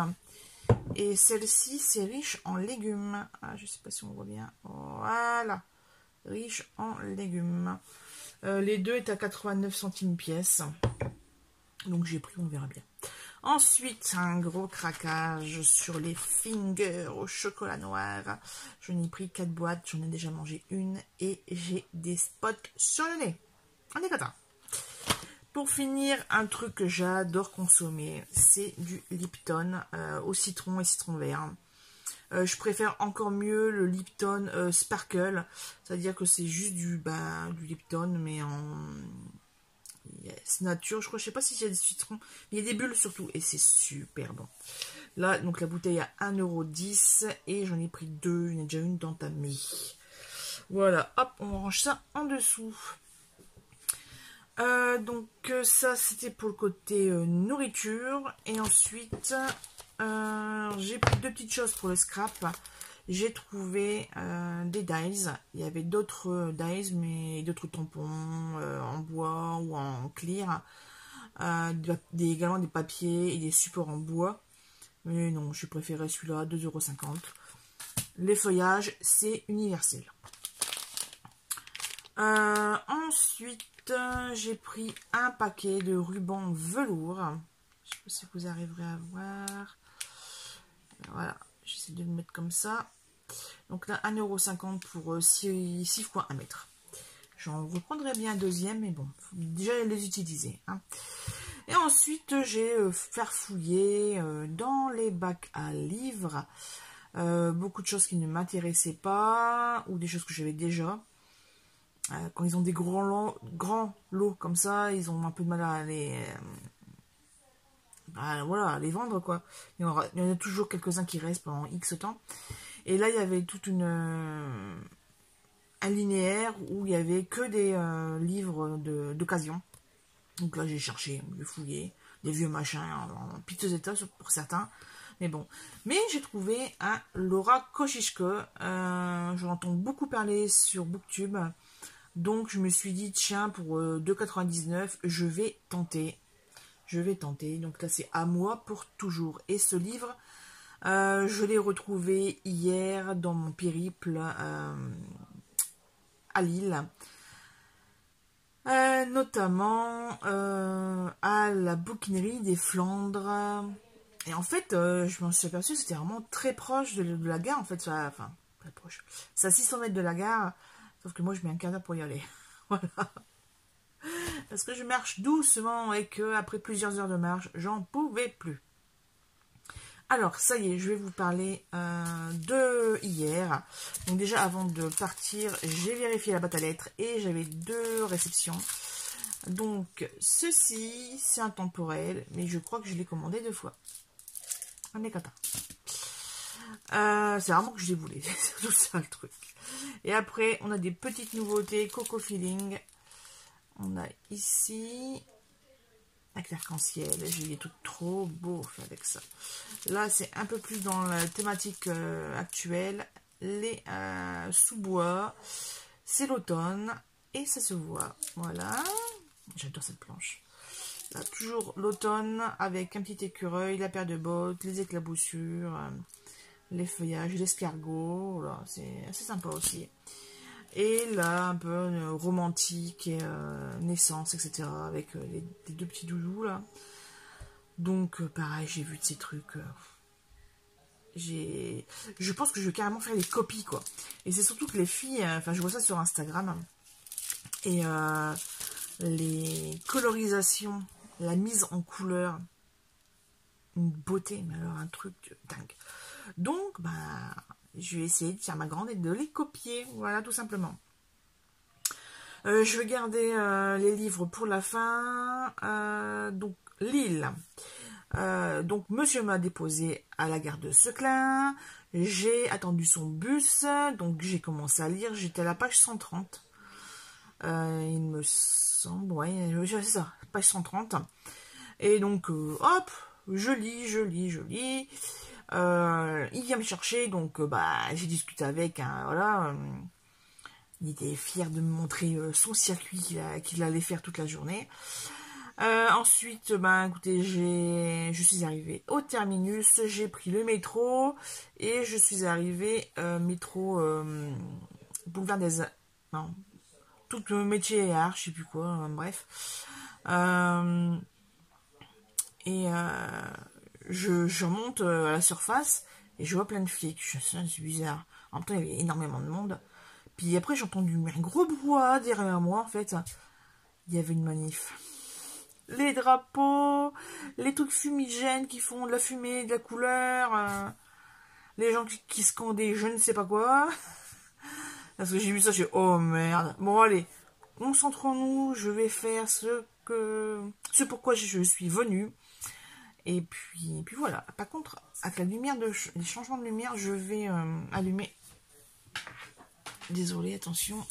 S1: Et celle-ci, c'est riche en légumes. Ah, je ne sais pas si on voit bien. Voilà. Riche en légumes. Les deux est à 89 centimes pièce. Donc j'ai pris, on verra bien. Ensuite, un gros craquage sur les fingers au chocolat noir. Je n'ai pris 4 boîtes, j'en ai déjà mangé une et j'ai des spots sur le nez. On est content. Pour finir, un truc que j'adore consommer, c'est du Lipton au citron et citron vert. Je préfère encore mieux le Lipton Sparkle, c'est-à-dire que c'est juste du Lipton, mais en... Yes, nature, je sais pas s'il y a des citrons, mais il y a des bulles surtout, et c'est super bon. Là, donc la bouteille à 1,10 € et j'en ai pris 2, il y en a déjà une d'entamée. Voilà, hop, on range ça en dessous. Donc ça, c'était pour le côté nourriture. Et ensuite, j'ai pris 2 petites choses pour le scrap. J'ai trouvé des dies. Il y avait d'autres dies, mais d'autres tampons en bois ou en clear. Également des papiers et des supports en bois. Mais non, j'ai préféré celui-là, 2,50 €. Les feuillages, c'est universel. Ensuite, j'ai pris un paquet de rubans velours. Je sais pas si vous arriverez à voir. Voilà, j'essaie de le mettre comme ça. Donc là, 1,50 € pour 6 fois 1 mètre. J'en reprendrai bien un deuxième, mais bon, faut déjà les utiliser. Hein. Et ensuite, j'ai farfouillé dans les bacs à livres. Beaucoup de choses qui ne m'intéressaient pas, ou des choses que j'avais déjà. Quand ils ont des grands lots comme ça, ils ont un peu de mal à les... voilà, à les vendre, quoi. Il y en a toujours quelques-uns qui restent pendant X temps. Et là, il y avait toute un linéaire où il y avait que des livres d'occasion. Donc là, j'ai cherché, j'ai fouillé, des vieux machins en piteux état pour certains. Mais bon. Mais j'ai trouvé un Laura Kosciuszko. J'en entends beaucoup parler sur Booktube. Donc je me suis dit, tiens, pour 2,99, je vais tenter. Je vais tenter. Donc là, c'est À moi pour toujours. Et ce livre, je l'ai retrouvé hier dans mon périple à Lille. Notamment à la bouquinerie des Flandres. Et en fait, je m'en suis aperçue, c'était vraiment très proche de la gare, en fait. Enfin, très proche. C'est à 600 mètres de la gare, sauf que moi, je mets un quart d'heure pour y aller. Voilà. Parce que je marche doucement et que après plusieurs heures de marche, j'en pouvais plus. Alors, ça y est, je vais vous parler de hier. Donc déjà, avant de partir, j'ai vérifié la boîte à lettres et j'avais 2 réceptions. Donc, ceci, c'est intemporel, mais je crois que je l'ai commandé 2 fois. On est content. C'est vraiment que je les voulais, c'est tout ça le truc. Et après, on a des petites nouveautés, Coco Feeling. On a ici... avec l'arc-en-ciel, j'ai des trucs trop beaux avec ça. Là, c'est un peu plus dans la thématique actuelle. Les sous-bois, c'est l'automne et ça se voit. Voilà, j'adore cette planche. Là, toujours l'automne avec un petit écureuil, la paire de bottes, les éclaboussures, les feuillages, l'escargot. Voilà, c'est assez sympa aussi. Et là, un peu romantique et naissance, etc. Avec les 2 petits doudous, là. Donc, pareil, j'ai vu de ces trucs. Je pense que je vais carrément faire les copies, quoi. Et c'est surtout que les filles... Enfin, je vois ça sur Instagram. Et les colorisations, la mise en couleur, une beauté, mais alors un truc dingue. Donc, bah... je vais essayer de faire ma grande et de les copier. Voilà, tout simplement. Je vais garder les livres pour la fin. Donc, Lille. Donc, monsieur m'a déposé à la gare de Seclin. J'ai attendu son bus. Donc, j'ai commencé à lire. J'étais à la page 130. Il me semble. Ouais, c'est ça. Page 130. Et donc, hop, je lis. Il vient me chercher, donc bah j'ai discuté avec, hein, voilà, il était fier de me montrer son circuit qu'il allait faire toute la journée. Ensuite, bah écoutez, je suis arrivée au terminus, j'ai pris le métro et je suis arrivée métro boulevard des Arts, non, tout métier et art, je sais plus quoi, bref. Je remonte à la surface et je vois plein de flics. C'est bizarre. En même temps, il y avait énormément de monde. Puis après, j'ai entendu un gros brouhaha derrière moi. En fait, il y avait une manif. Les drapeaux, les trucs fumigènes qui font de la fumée, de la couleur, les gens qui scandaient je ne sais pas quoi. Parce que j'ai vu ça, j'ai dit, oh merde. Bon, allez, concentrons-nous. Je vais faire ce pourquoi je suis venue. Et puis voilà. Par contre, avec la lumière les changements de lumière, je vais allumer. Désolée, attention.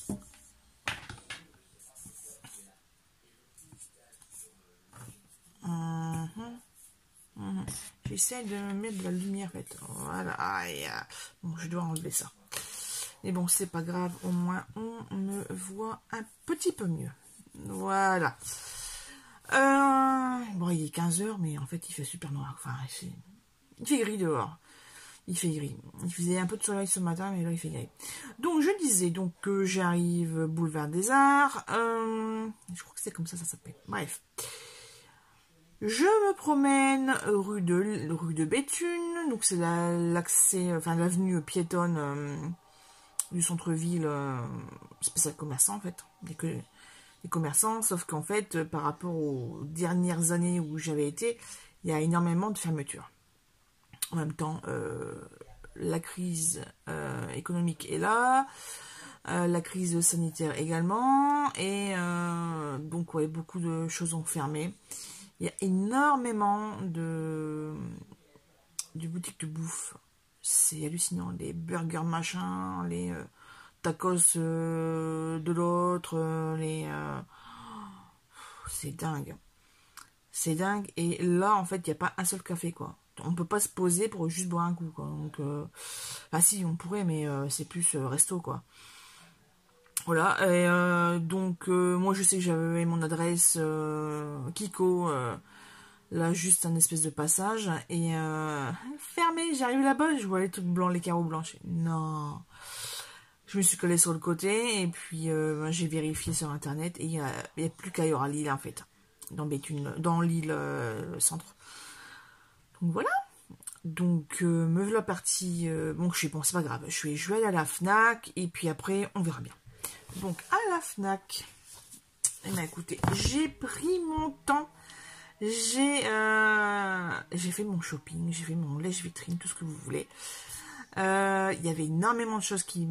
S1: J'essaie de mettre de la lumière, en fait. Voilà. Bon, je dois enlever ça. Mais bon, c'est pas grave. Au moins, on me voit un petit peu mieux. Voilà. Bon, il est 15h, mais en fait, il fait super noir. Enfin, il fait gris dehors. Il fait gris. Il faisait un peu de soleil ce matin, mais là, il fait gris. Donc, je disais donc que j'arrive boulevard des Arts. Je crois que c'est comme ça s'appelle. Bref. Je me promène rue de Béthune. Donc, c'est l'accès, enfin, l'avenue piétonne du centre-ville spécial commerçant, en fait. Les commerçants, sauf qu'en fait, par rapport aux dernières années où j'avais été, il y a énormément de fermetures. En même temps, la crise économique est là, la crise sanitaire également, et donc ouais, beaucoup de choses ont fermé. Il y a énormément de boutiques de bouffe. C'est hallucinant, les burgers machin, les tacos de l'autre, c'est dingue. C'est dingue. Et là, en fait, il n'y a pas un seul café, quoi. on peut pas se poser pour juste boire un coup, quoi. Donc, bah si, on pourrait, mais c'est plus resto, quoi. Voilà, et donc moi je sais que j'avais mon adresse Kiko, là juste un espèce de passage, et fermé, j'arrive là-bas, je vois les trucs blancs, les carreaux blancs, non, je me suis collée sur le côté, et puis j'ai vérifié sur internet, et il y a plus qu'à Lille en fait, dans Béthune, dans l'île centre. Donc voilà. Donc me voilà partie, bon je suis bon c'est pas grave, je vais aller à la Fnac, et puis après on verra bien. Donc à la Fnac, eh bien, écoutez, j'ai pris mon temps, j'ai fait mon shopping, j'ai fait mon lèche-vitrine, tout ce que vous voulez. Il y avait énormément de choses qui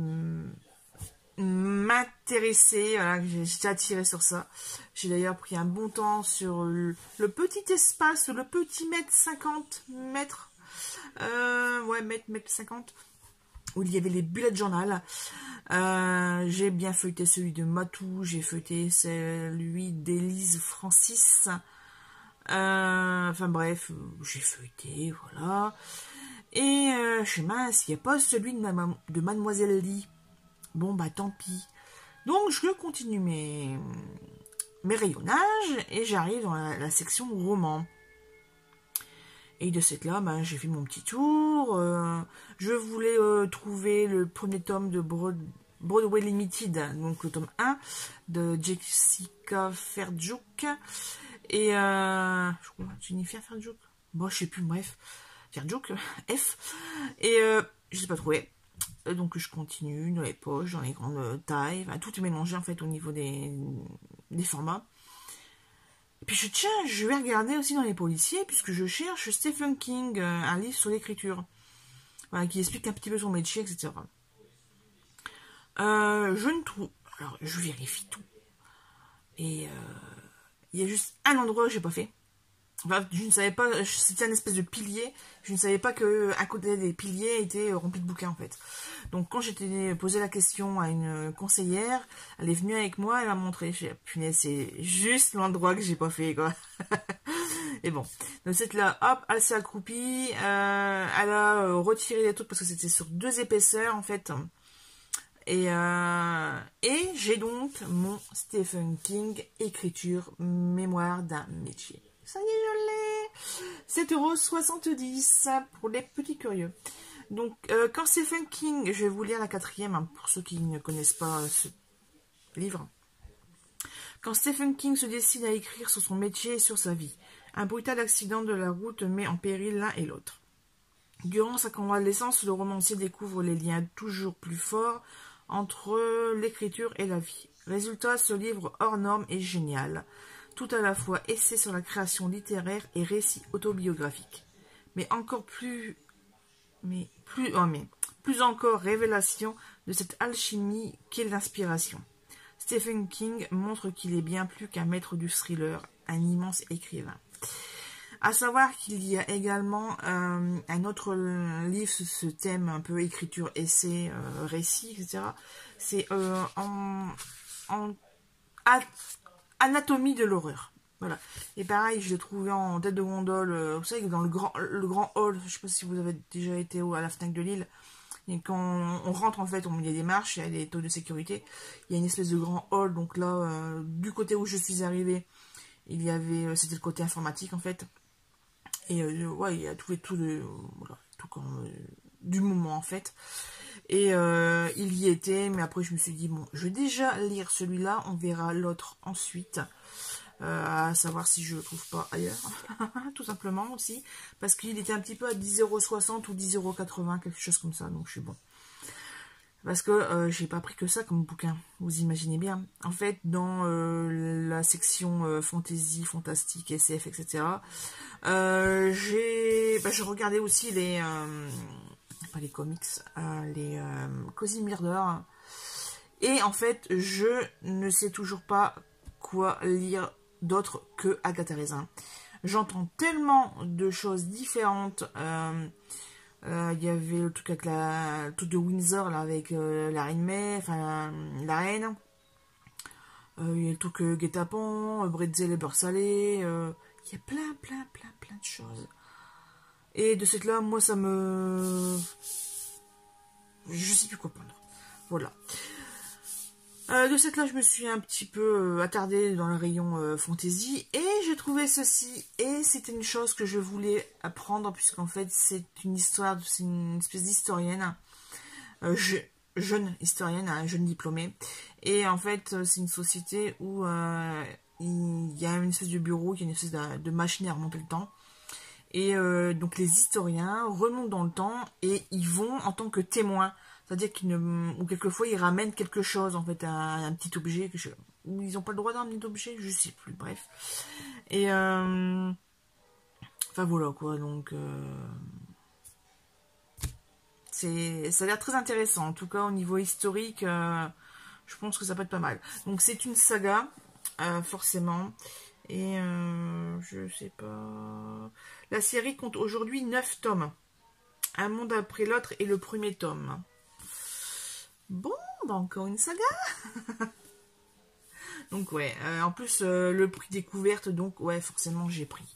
S1: m'intéressaient, voilà, j'étais attirée sur ça. J'ai d'ailleurs pris un bon temps sur le petit espace, le petit mètre 50 mètres, ouais, mètre 50, où il y avait les bullet journal. J'ai bien feuilleté celui de Matou, j'ai feuilleté celui d'Élise Francis. Enfin bref, j'ai feuilleté, voilà. Et je suis mince, il n'y a pas celui de Mademoiselle Lee. Bon bah tant pis. Donc je continue mes rayonnages et j'arrive dans la section roman. Et de cette là, ben, j'ai fait mon petit tour. Je voulais trouver le premier tome de Broadway Limited, donc le tome 1 de Jessica Ferjuk. Et je crois Jennifer Ferjuk. Bon, je sais plus, bref. Ferjuk, F. Et je ne l'ai pas trouvé. Donc je continue dans les poches, dans les grandes tailles. Enfin, tout est mélangé en fait au niveau des formats. Et puis je vais regarder aussi dans les policiers, puisque je cherche Stephen King, un livre sur l'écriture, voilà, qui explique un petit peu son métier, etc. Je ne trouve... Alors, je vérifie tout. Et il y a juste un endroit que j'ai pas fait. Enfin, je ne savais pas, c'était un espèce de pilier, je ne savais pas que à côté des piliers était rempli de bouquins en fait. Donc quand j'étais posé la question à une conseillère, elle est venue avec moi, elle m'a montré, j'ai dit, punaise, c'est juste l'endroit que j'ai pas fait quoi. Et bon, donc cette là, hop, elle s'est accroupie, elle a retiré les trucs parce que c'était sur 2 épaisseurs en fait. Et j'ai donc mon Stephen King, écriture, mémoire d'un métier. Ça y est, je l'ai. 7,70 € pour les petits curieux. Donc, quand Stephen King, je vais vous lire la 4e, hein, pour ceux qui ne connaissent pas ce livre. Quand Stephen King se décide à écrire sur son métier et sur sa vie, un brutal accident de la route met en péril l'un et l'autre. Durant sa convalescence, le romancier découvre les liens toujours plus forts entre l'écriture et la vie. Résultat, ce livre hors norme est génial. Tout à la fois essai sur la création littéraire et récit autobiographique. Mais plus encore révélation de cette alchimie qu'est l'inspiration. Stephen King montre qu'il est bien plus qu'un maître du thriller, un immense écrivain. À savoir qu'il y a également un autre livre sur ce thème, un peu écriture, essai, récit, etc. C'est Anatomie de l'horreur. Voilà. Et pareil, je l'ai trouvé en tête de gondole, vous savez, dans le grand hall, je ne sais pas si vous avez déjà été à la Fnac de Lille. Et quand on rentre, en fait, il y a des marches, il y a des taux de sécurité. Il y a une espèce de grand hall, donc là, du côté où je suis arrivée, il y avait, c'était le côté informatique, en fait. Et ouais, il y a tout voilà, tout comme du moment en fait. Et il y était, mais après je me suis dit, bon, je vais déjà lire celui-là, on verra l'autre ensuite. À savoir si je le trouve pas ailleurs, tout simplement aussi. Parce qu'il était un petit peu à 10,60 € ou 10,80 €, quelque chose comme ça, donc je suis bon. Parce que j'ai pas pris que ça comme bouquin, vous imaginez bien. En fait, dans la section fantasy, fantastique, SF, etc., je regardais aussi les... pas les comics, les Cozy Murder. Et en fait, je ne sais toujours pas quoi lire d'autre que Agatha Raisin. J'entends tellement de choses différentes. Il y avait le truc avec le truc de Windsor là, avec la reine May, enfin la reine. Il y a le truc guet-apens, bretzel et beurre salé. Il y a plein de choses. Et de cette là, moi, ça me... Je sais plus quoi prendre. Voilà. De cette là, je me suis un petit peu attardée dans le rayon fantasy. Et j'ai trouvé ceci. Et c'était une chose que je voulais apprendre, puisqu'en fait, c'est une histoire, c'est une espèce d'historienne. Jeune historienne, un jeune diplômé. Et en fait, c'est une société où il y a une espèce de bureau, il y a une espèce de machine à remonter le temps. Et donc les historiens remontent dans le temps et ils vont en tant que témoins. C'est-à-dire ou quelquefois ils ramènent quelque chose, en fait, un petit objet. Ou ils n'ont pas le droit d'amener d'objet, je sais plus, bref. Et enfin voilà quoi, donc ça a l'air très intéressant. En tout cas au niveau historique, je pense que ça peut être pas mal. Donc c'est une saga, forcément. Et je sais pas... La série compte aujourd'hui 9 tomes. Un monde après l'autre et le premier tome. Bon, bah encore une saga. Donc ouais, en plus le prix découverte, donc ouais, forcément j'ai pris.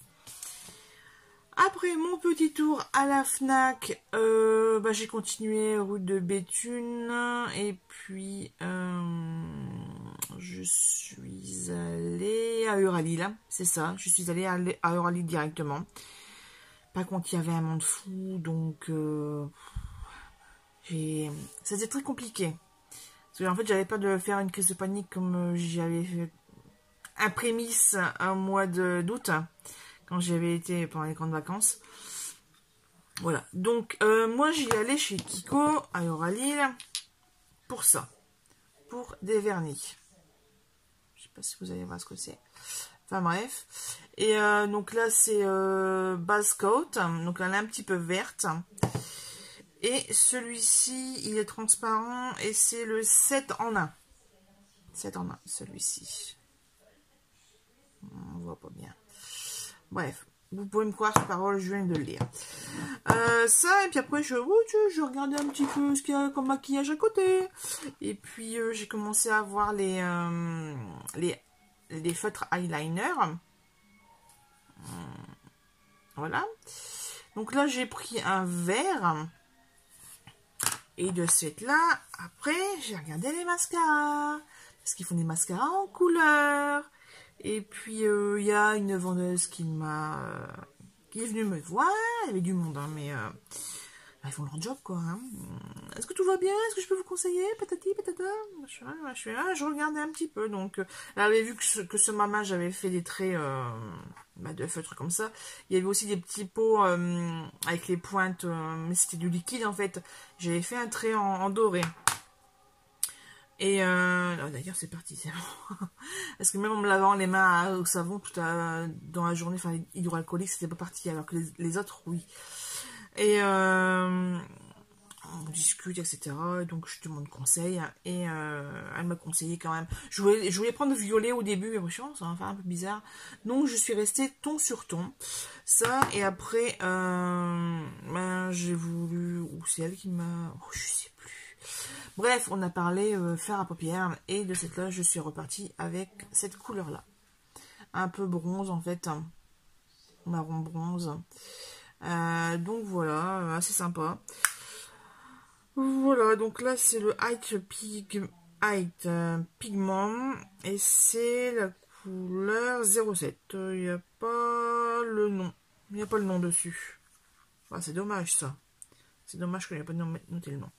S1: Après mon petit tour à la FNAC, bah, j'ai continué route de Béthune. Et puis je suis allée à Euralil, c'est ça, je suis allée à Euralil directement. Par contre, il y avait un monde fou, donc c'était très compliqué. Parce qu'en fait, j'avais peur de faire une crise de panique comme j'avais fait un prémisse au mois d'août, quand j'avais été pendant les grandes vacances. Voilà, donc moi j'y allais chez Kiko à Euralil pour ça, pour des vernis. Je sais pas si vous allez voir ce que c'est. Enfin bref. Et donc là c'est base coat, donc elle est un petit peu verte. Et celui-ci il est transparent et c'est le 7 en 1. 7 en 1 celui-ci. On voit pas bien. Bref, vous pouvez me croire ces paroles, je viens de le lire. Ça, et puis après, je regardais un petit peu ce qu'il y a comme maquillage à côté. Et puis, j'ai commencé à voir les feutres eyeliner. Voilà. Donc là, j'ai pris un vert. Et de cette là, après, j'ai regardé les mascaras. Parce qu'ils font des mascaras en couleur. Et puis, il y a une vendeuse qui est venue me voir. Il y avait du monde, hein, mais ils font leur job, quoi. Hein. Est-ce que tout va bien? Est-ce que je peux vous conseiller? Patati, patata. Je regardais un petit peu. Donc, elle avait vu que ce maman, j'avais fait des traits de feutre comme ça. Il y avait aussi des petits pots avec les pointes, mais c'était du liquide, en fait. J'avais fait un trait en doré. Et d'ailleurs c'est parti, c'est bon. Parce que même en me lavant les mains au savon dans la journée, enfin hydroalcoolique, c'était pas parti, alors que les autres oui. Et on discute, etc. Et donc je demande conseil et elle m'a conseillé quand même. Je voulais prendre violet au début, mais ça va faire un peu bizarre. Donc je suis restée ton sur ton. Ça, et après j'ai voulu, ou c'est elle qui m'a, je sais plus. Bref, on a parlé fer à paupières et de cette là, je suis repartie avec cette couleur-là. Un peu bronze en fait, hein. Marron bronze. Donc voilà, assez sympa. Voilà, donc là c'est le Height Pigment et c'est la couleur 07. Il n'y a pas le nom. Il n'y a pas le nom dessus. Ah, c'est dommage ça. C'est dommage que je n'ai pas noté le nom.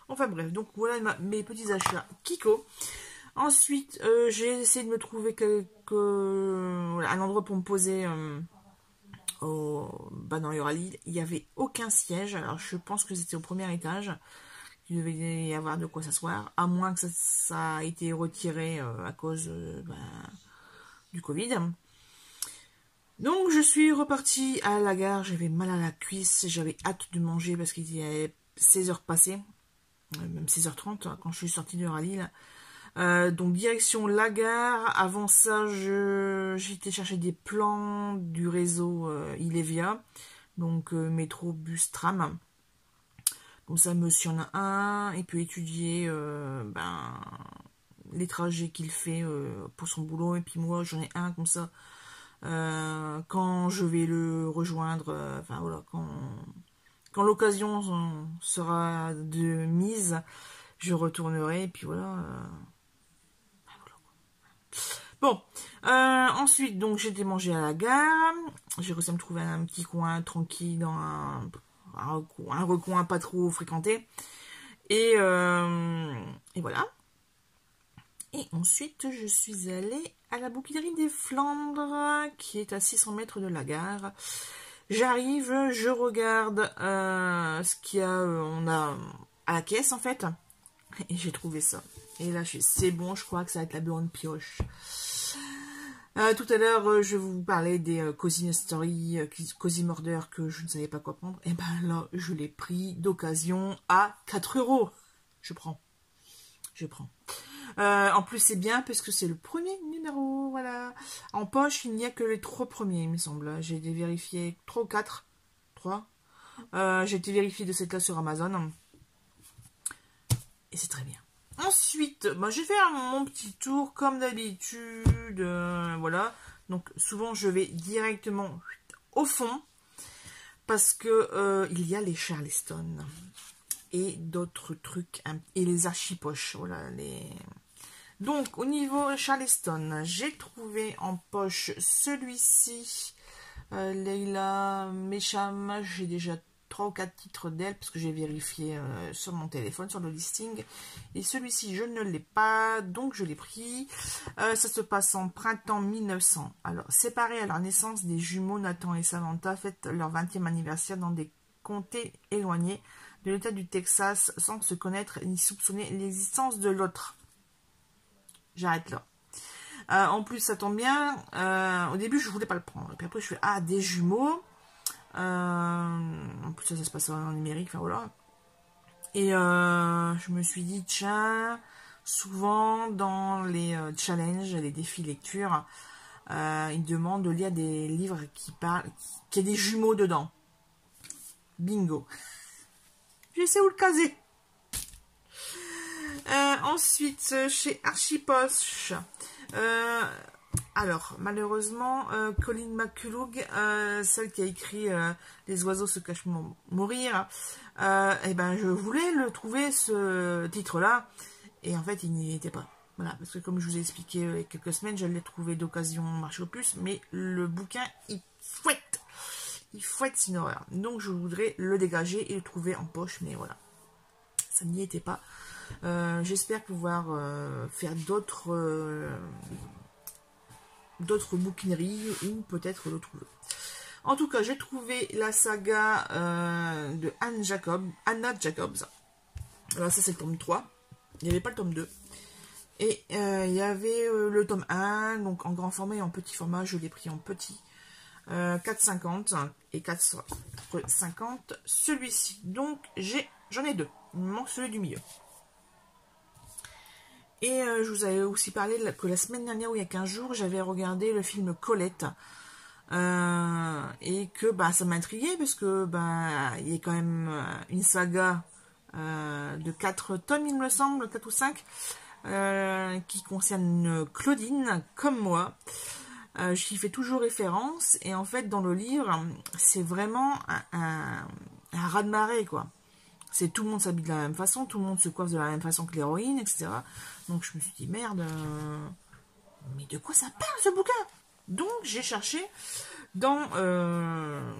S1: Enfin bref, donc voilà mes petits achats Kiko. Ensuite, j'ai essayé de me trouver un endroit pour me poser dans Euralil. Il n'y avait aucun siège. Alors je pense que c'était au premier étage. Il devait y avoir de quoi s'asseoir. À moins que ça a été retiré à cause du Covid. Donc je suis repartie à la gare. J'avais mal à la cuisse. J'avais hâte de manger parce qu'il y avait 16 heures passées. Même 16h30 quand je suis sortie de Euralil. Donc direction la gare. Avant ça, j'ai été chercher des plans du réseau Ilevia. Donc métro, bus, tram. Comme ça, monsieur en a un. Il peut étudier les trajets qu'il fait pour son boulot. Et puis moi, j'en ai un comme ça. Quand je vais le rejoindre, enfin voilà, quand l'occasion sera de mise, je retournerai, et puis voilà. Bon, ensuite, donc j'étais mangé à la gare, j'ai réussi à me trouver un petit coin tranquille dans un recoin pas trop fréquenté, et voilà. Et ensuite, je suis allée à la bouquinerie des Flandres, qui est à 600 mètres de la gare. J'arrive, je regarde ce qu'il y a, on a à la caisse en fait, et j'ai trouvé ça. Et là, c'est bon, je crois que ça va être la bonne pioche. Tout à l'heure, je vous parlais des Cozy Mystery, Cozy Murder que je ne savais pas quoi prendre. Et ben là, je l'ai pris d'occasion à 4 €. Je prends. En plus, c'est bien parce que c'est le premier numéro, voilà. En poche, il n'y a que les 3 premiers, il me semble. J'ai été vérifié 3 ou 4. 3. J'ai été vérifié de cette là sur Amazon. Et c'est très bien. Ensuite, je vais faire mon petit tour comme d'habitude. Voilà. Donc, souvent, je vais directement au fond. Parce que il y a les Charleston. Et d'autres trucs. Et les archipoches. Voilà, Donc, au niveau Charleston, j'ai trouvé en poche celui-ci. Leila Mesham, j'ai déjà 3 ou 4 titres d'elle, parce que j'ai vérifié sur mon téléphone, sur le listing. Et celui-ci, je ne l'ai pas, donc je l'ai pris. Ça se passe en printemps 1900. Alors, séparés à leur naissance, des jumeaux Nathan et Samantha fêtent leur 20e anniversaire dans des comtés éloignés de l'état du Texas, sans se connaître ni soupçonner l'existence de l'autre. J'arrête là. En plus, ça tombe bien. Au début, je voulais pas le prendre. Puis après, je fais des jumeaux. En plus, ça se passe en numérique. Enfin voilà. Et je me suis dit, tiens, souvent dans les challenges, les défis lecture, ils demandent de lire des livres qui a des jumeaux dedans. Bingo. Je sais où le caser. Ensuite, chez Archipoche, alors malheureusement, Colin McCullough, celle qui a écrit Les oiseaux se cachent mourir, et ben je voulais le trouver ce titre-là, et en fait il n'y était pas. Voilà, parce que comme je vous ai expliqué il y a quelques semaines, je l'ai trouvé d'occasion marché aux puces, mais le bouquin il fouette, c'est une horreur. Donc je voudrais le dégager et le trouver en poche, mais voilà, ça n'y était pas. J'espère pouvoir faire d'autres bouquineries ou peut-être le trouver. En tout cas, j'ai trouvé la saga de Anna Jacobs. Alors ça c'est le tome 3. Il n'y avait pas le tome 2. Et il y avait le tome 1, donc en grand format et en petit format. Je l'ai pris en petit. 4,50 et 4,50 celui-ci. Donc j'en ai deux. Il me manque celui du milieu. Et je vous avais aussi parlé que la semaine dernière, ou il y a 15 jours, j'avais regardé le film Colette. Et que ça m'intriguait, parce que il y a quand même une saga de 4 tomes, il me semble, 4 ou 5, qui concerne Claudine, comme moi. J'y fais toujours référence, et en fait, dans le livre, c'est vraiment un raz-de-marée, quoi. C'est tout le monde s'habille de la même façon, tout le monde se coiffe de la même façon que l'héroïne, etc. Donc je me suis dit, merde, mais de quoi ça parle ce bouquin? Donc j'ai cherché dans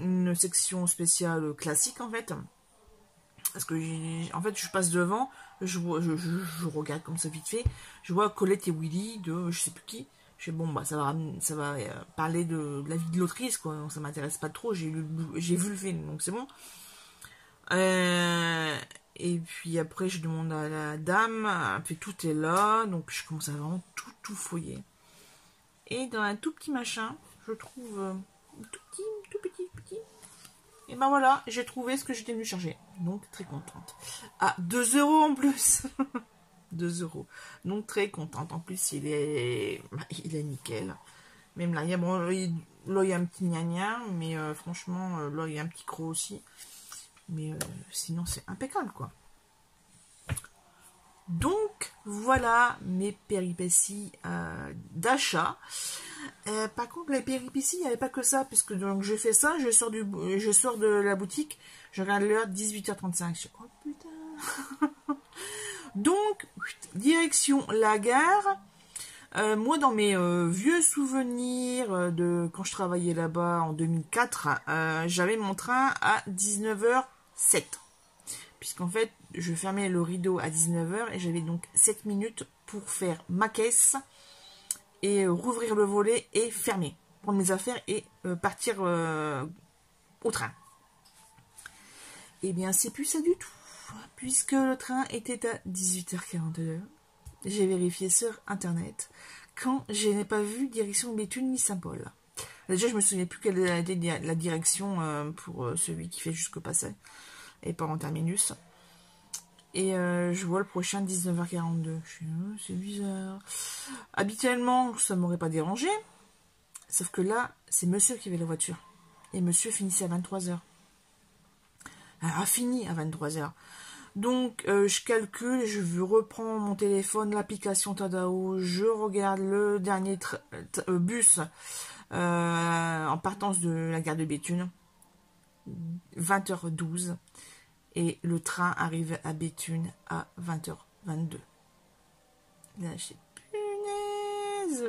S1: une section spéciale classique, en fait. Parce que en fait je passe devant, je regarde comme ça vite fait, je vois Colette et Willy de je sais plus qui. Je fais bon, ça va parler de la vie de l'autrice, quoi. Donc ça m'intéresse pas trop, j'ai vu le film, donc c'est bon. Et puis après je demande à la dame, puis tout est là, donc je commence à vraiment tout fouiller. Et dans un tout petit machin, je trouve tout petit. Et ben voilà, j'ai trouvé ce que j'étais venue chercher. Donc très contente. Ah, 2 € en plus. 2 €. Donc très contente. En plus il est nickel. Même là, il y a un petit gna-gna, mais franchement, là il y a un petit croc aussi. Mais sinon c'est impeccable, quoi. Donc voilà mes péripéties d'achat. Par contre, les péripéties, il n'y avait pas que ça, puisque donc je fais ça, je sors de la boutique, je regarde l'heure, 18h35. Je dis, oh putain. Donc, direction la gare. Moi, dans mes vieux souvenirs de quand je travaillais là-bas en 2004, j'avais mon train à 19h07. Puisqu'en fait, je fermais le rideau à 19h et j'avais donc 7 minutes pour faire ma caisse et rouvrir le volet et fermer, prendre mes affaires et partir au train. Eh bien, c'est plus ça du tout, puisque le train était à 18h42. J'ai vérifié sur internet quand je n'ai pas vu direction Béthune ni Saint-Paul. Déjà, je me souvenais plus quelle était la direction pour celui qui fait jusqu'au passé et pas en terminus. Et je vois le prochain 19h42. Je suis, oh, c'est bizarre. Habituellement, ça m'aurait pas dérangé. Sauf que là, c'est monsieur qui avait la voiture. Et monsieur finissait à 23h. Alors, a fini à 23h. Donc, je calcule, je reprends mon téléphone, l'application Tadao, je regarde le dernier bus en partance de la gare de Béthune, 20h12, et le train arrive à Béthune à 20h22. Là, je sais, punaise,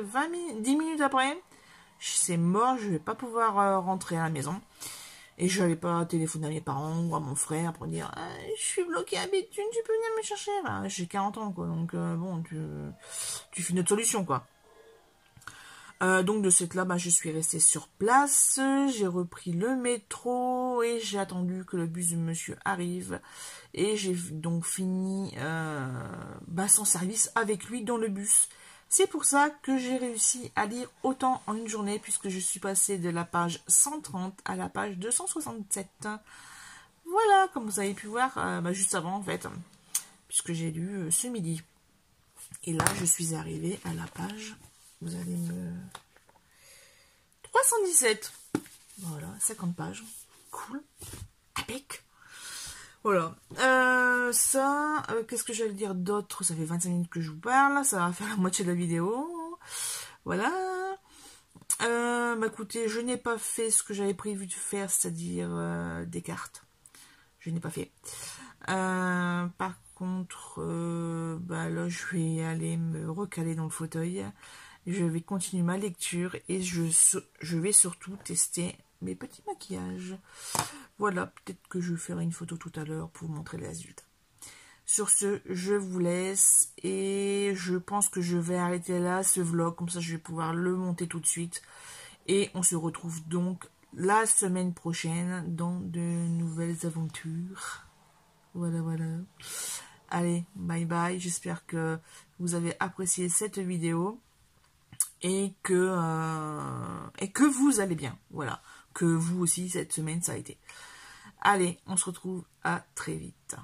S1: 10 minutes après, c'est mort, je vais pas pouvoir rentrer à la maison. Et je n'avais pas téléphoné à mes parents ou à mon frère pour dire je suis bloquée à Béthune, tu peux venir me chercher là. J'ai 40 ans quoi, donc bon, tu fais une autre solution quoi. Donc de cette là, je suis restée sur place, j'ai repris le métro et j'ai attendu que le bus de monsieur arrive. Et j'ai donc fini son service avec lui dans le bus. C'est pour ça que j'ai réussi à lire autant en une journée, puisque je suis passée de la page 130 à la page 267. Voilà, comme vous avez pu voir juste avant en fait, puisque j'ai lu ce midi. Et là, je suis arrivée à la page, vous allez me... 317. Voilà, 50 pages. Cool. Avec. Voilà. Qu'est-ce que j'allais dire d'autre? Ça fait 25 minutes que je vous parle. Ça va faire la moitié de la vidéo. Voilà. Écoutez, je n'ai pas fait ce que j'avais prévu de faire, c'est-à-dire des cartes. Je n'ai pas fait. Par contre, là, je vais aller me recaler dans le fauteuil. Je vais continuer ma lecture et je vais surtout tester mes petits maquillages. Voilà, peut-être que je ferai une photo tout à l'heure pour vous montrer les résultats. Sur ce, je vous laisse et je pense que je vais arrêter là ce vlog. Comme ça, je vais pouvoir le monter tout de suite. Et on se retrouve donc la semaine prochaine dans de nouvelles aventures. Voilà, voilà. Allez, bye bye. J'espère que vous avez apprécié cette vidéo. Et que vous allez bien. Voilà. Que vous aussi, cette semaine, ça a été. Allez, on se retrouve à très vite.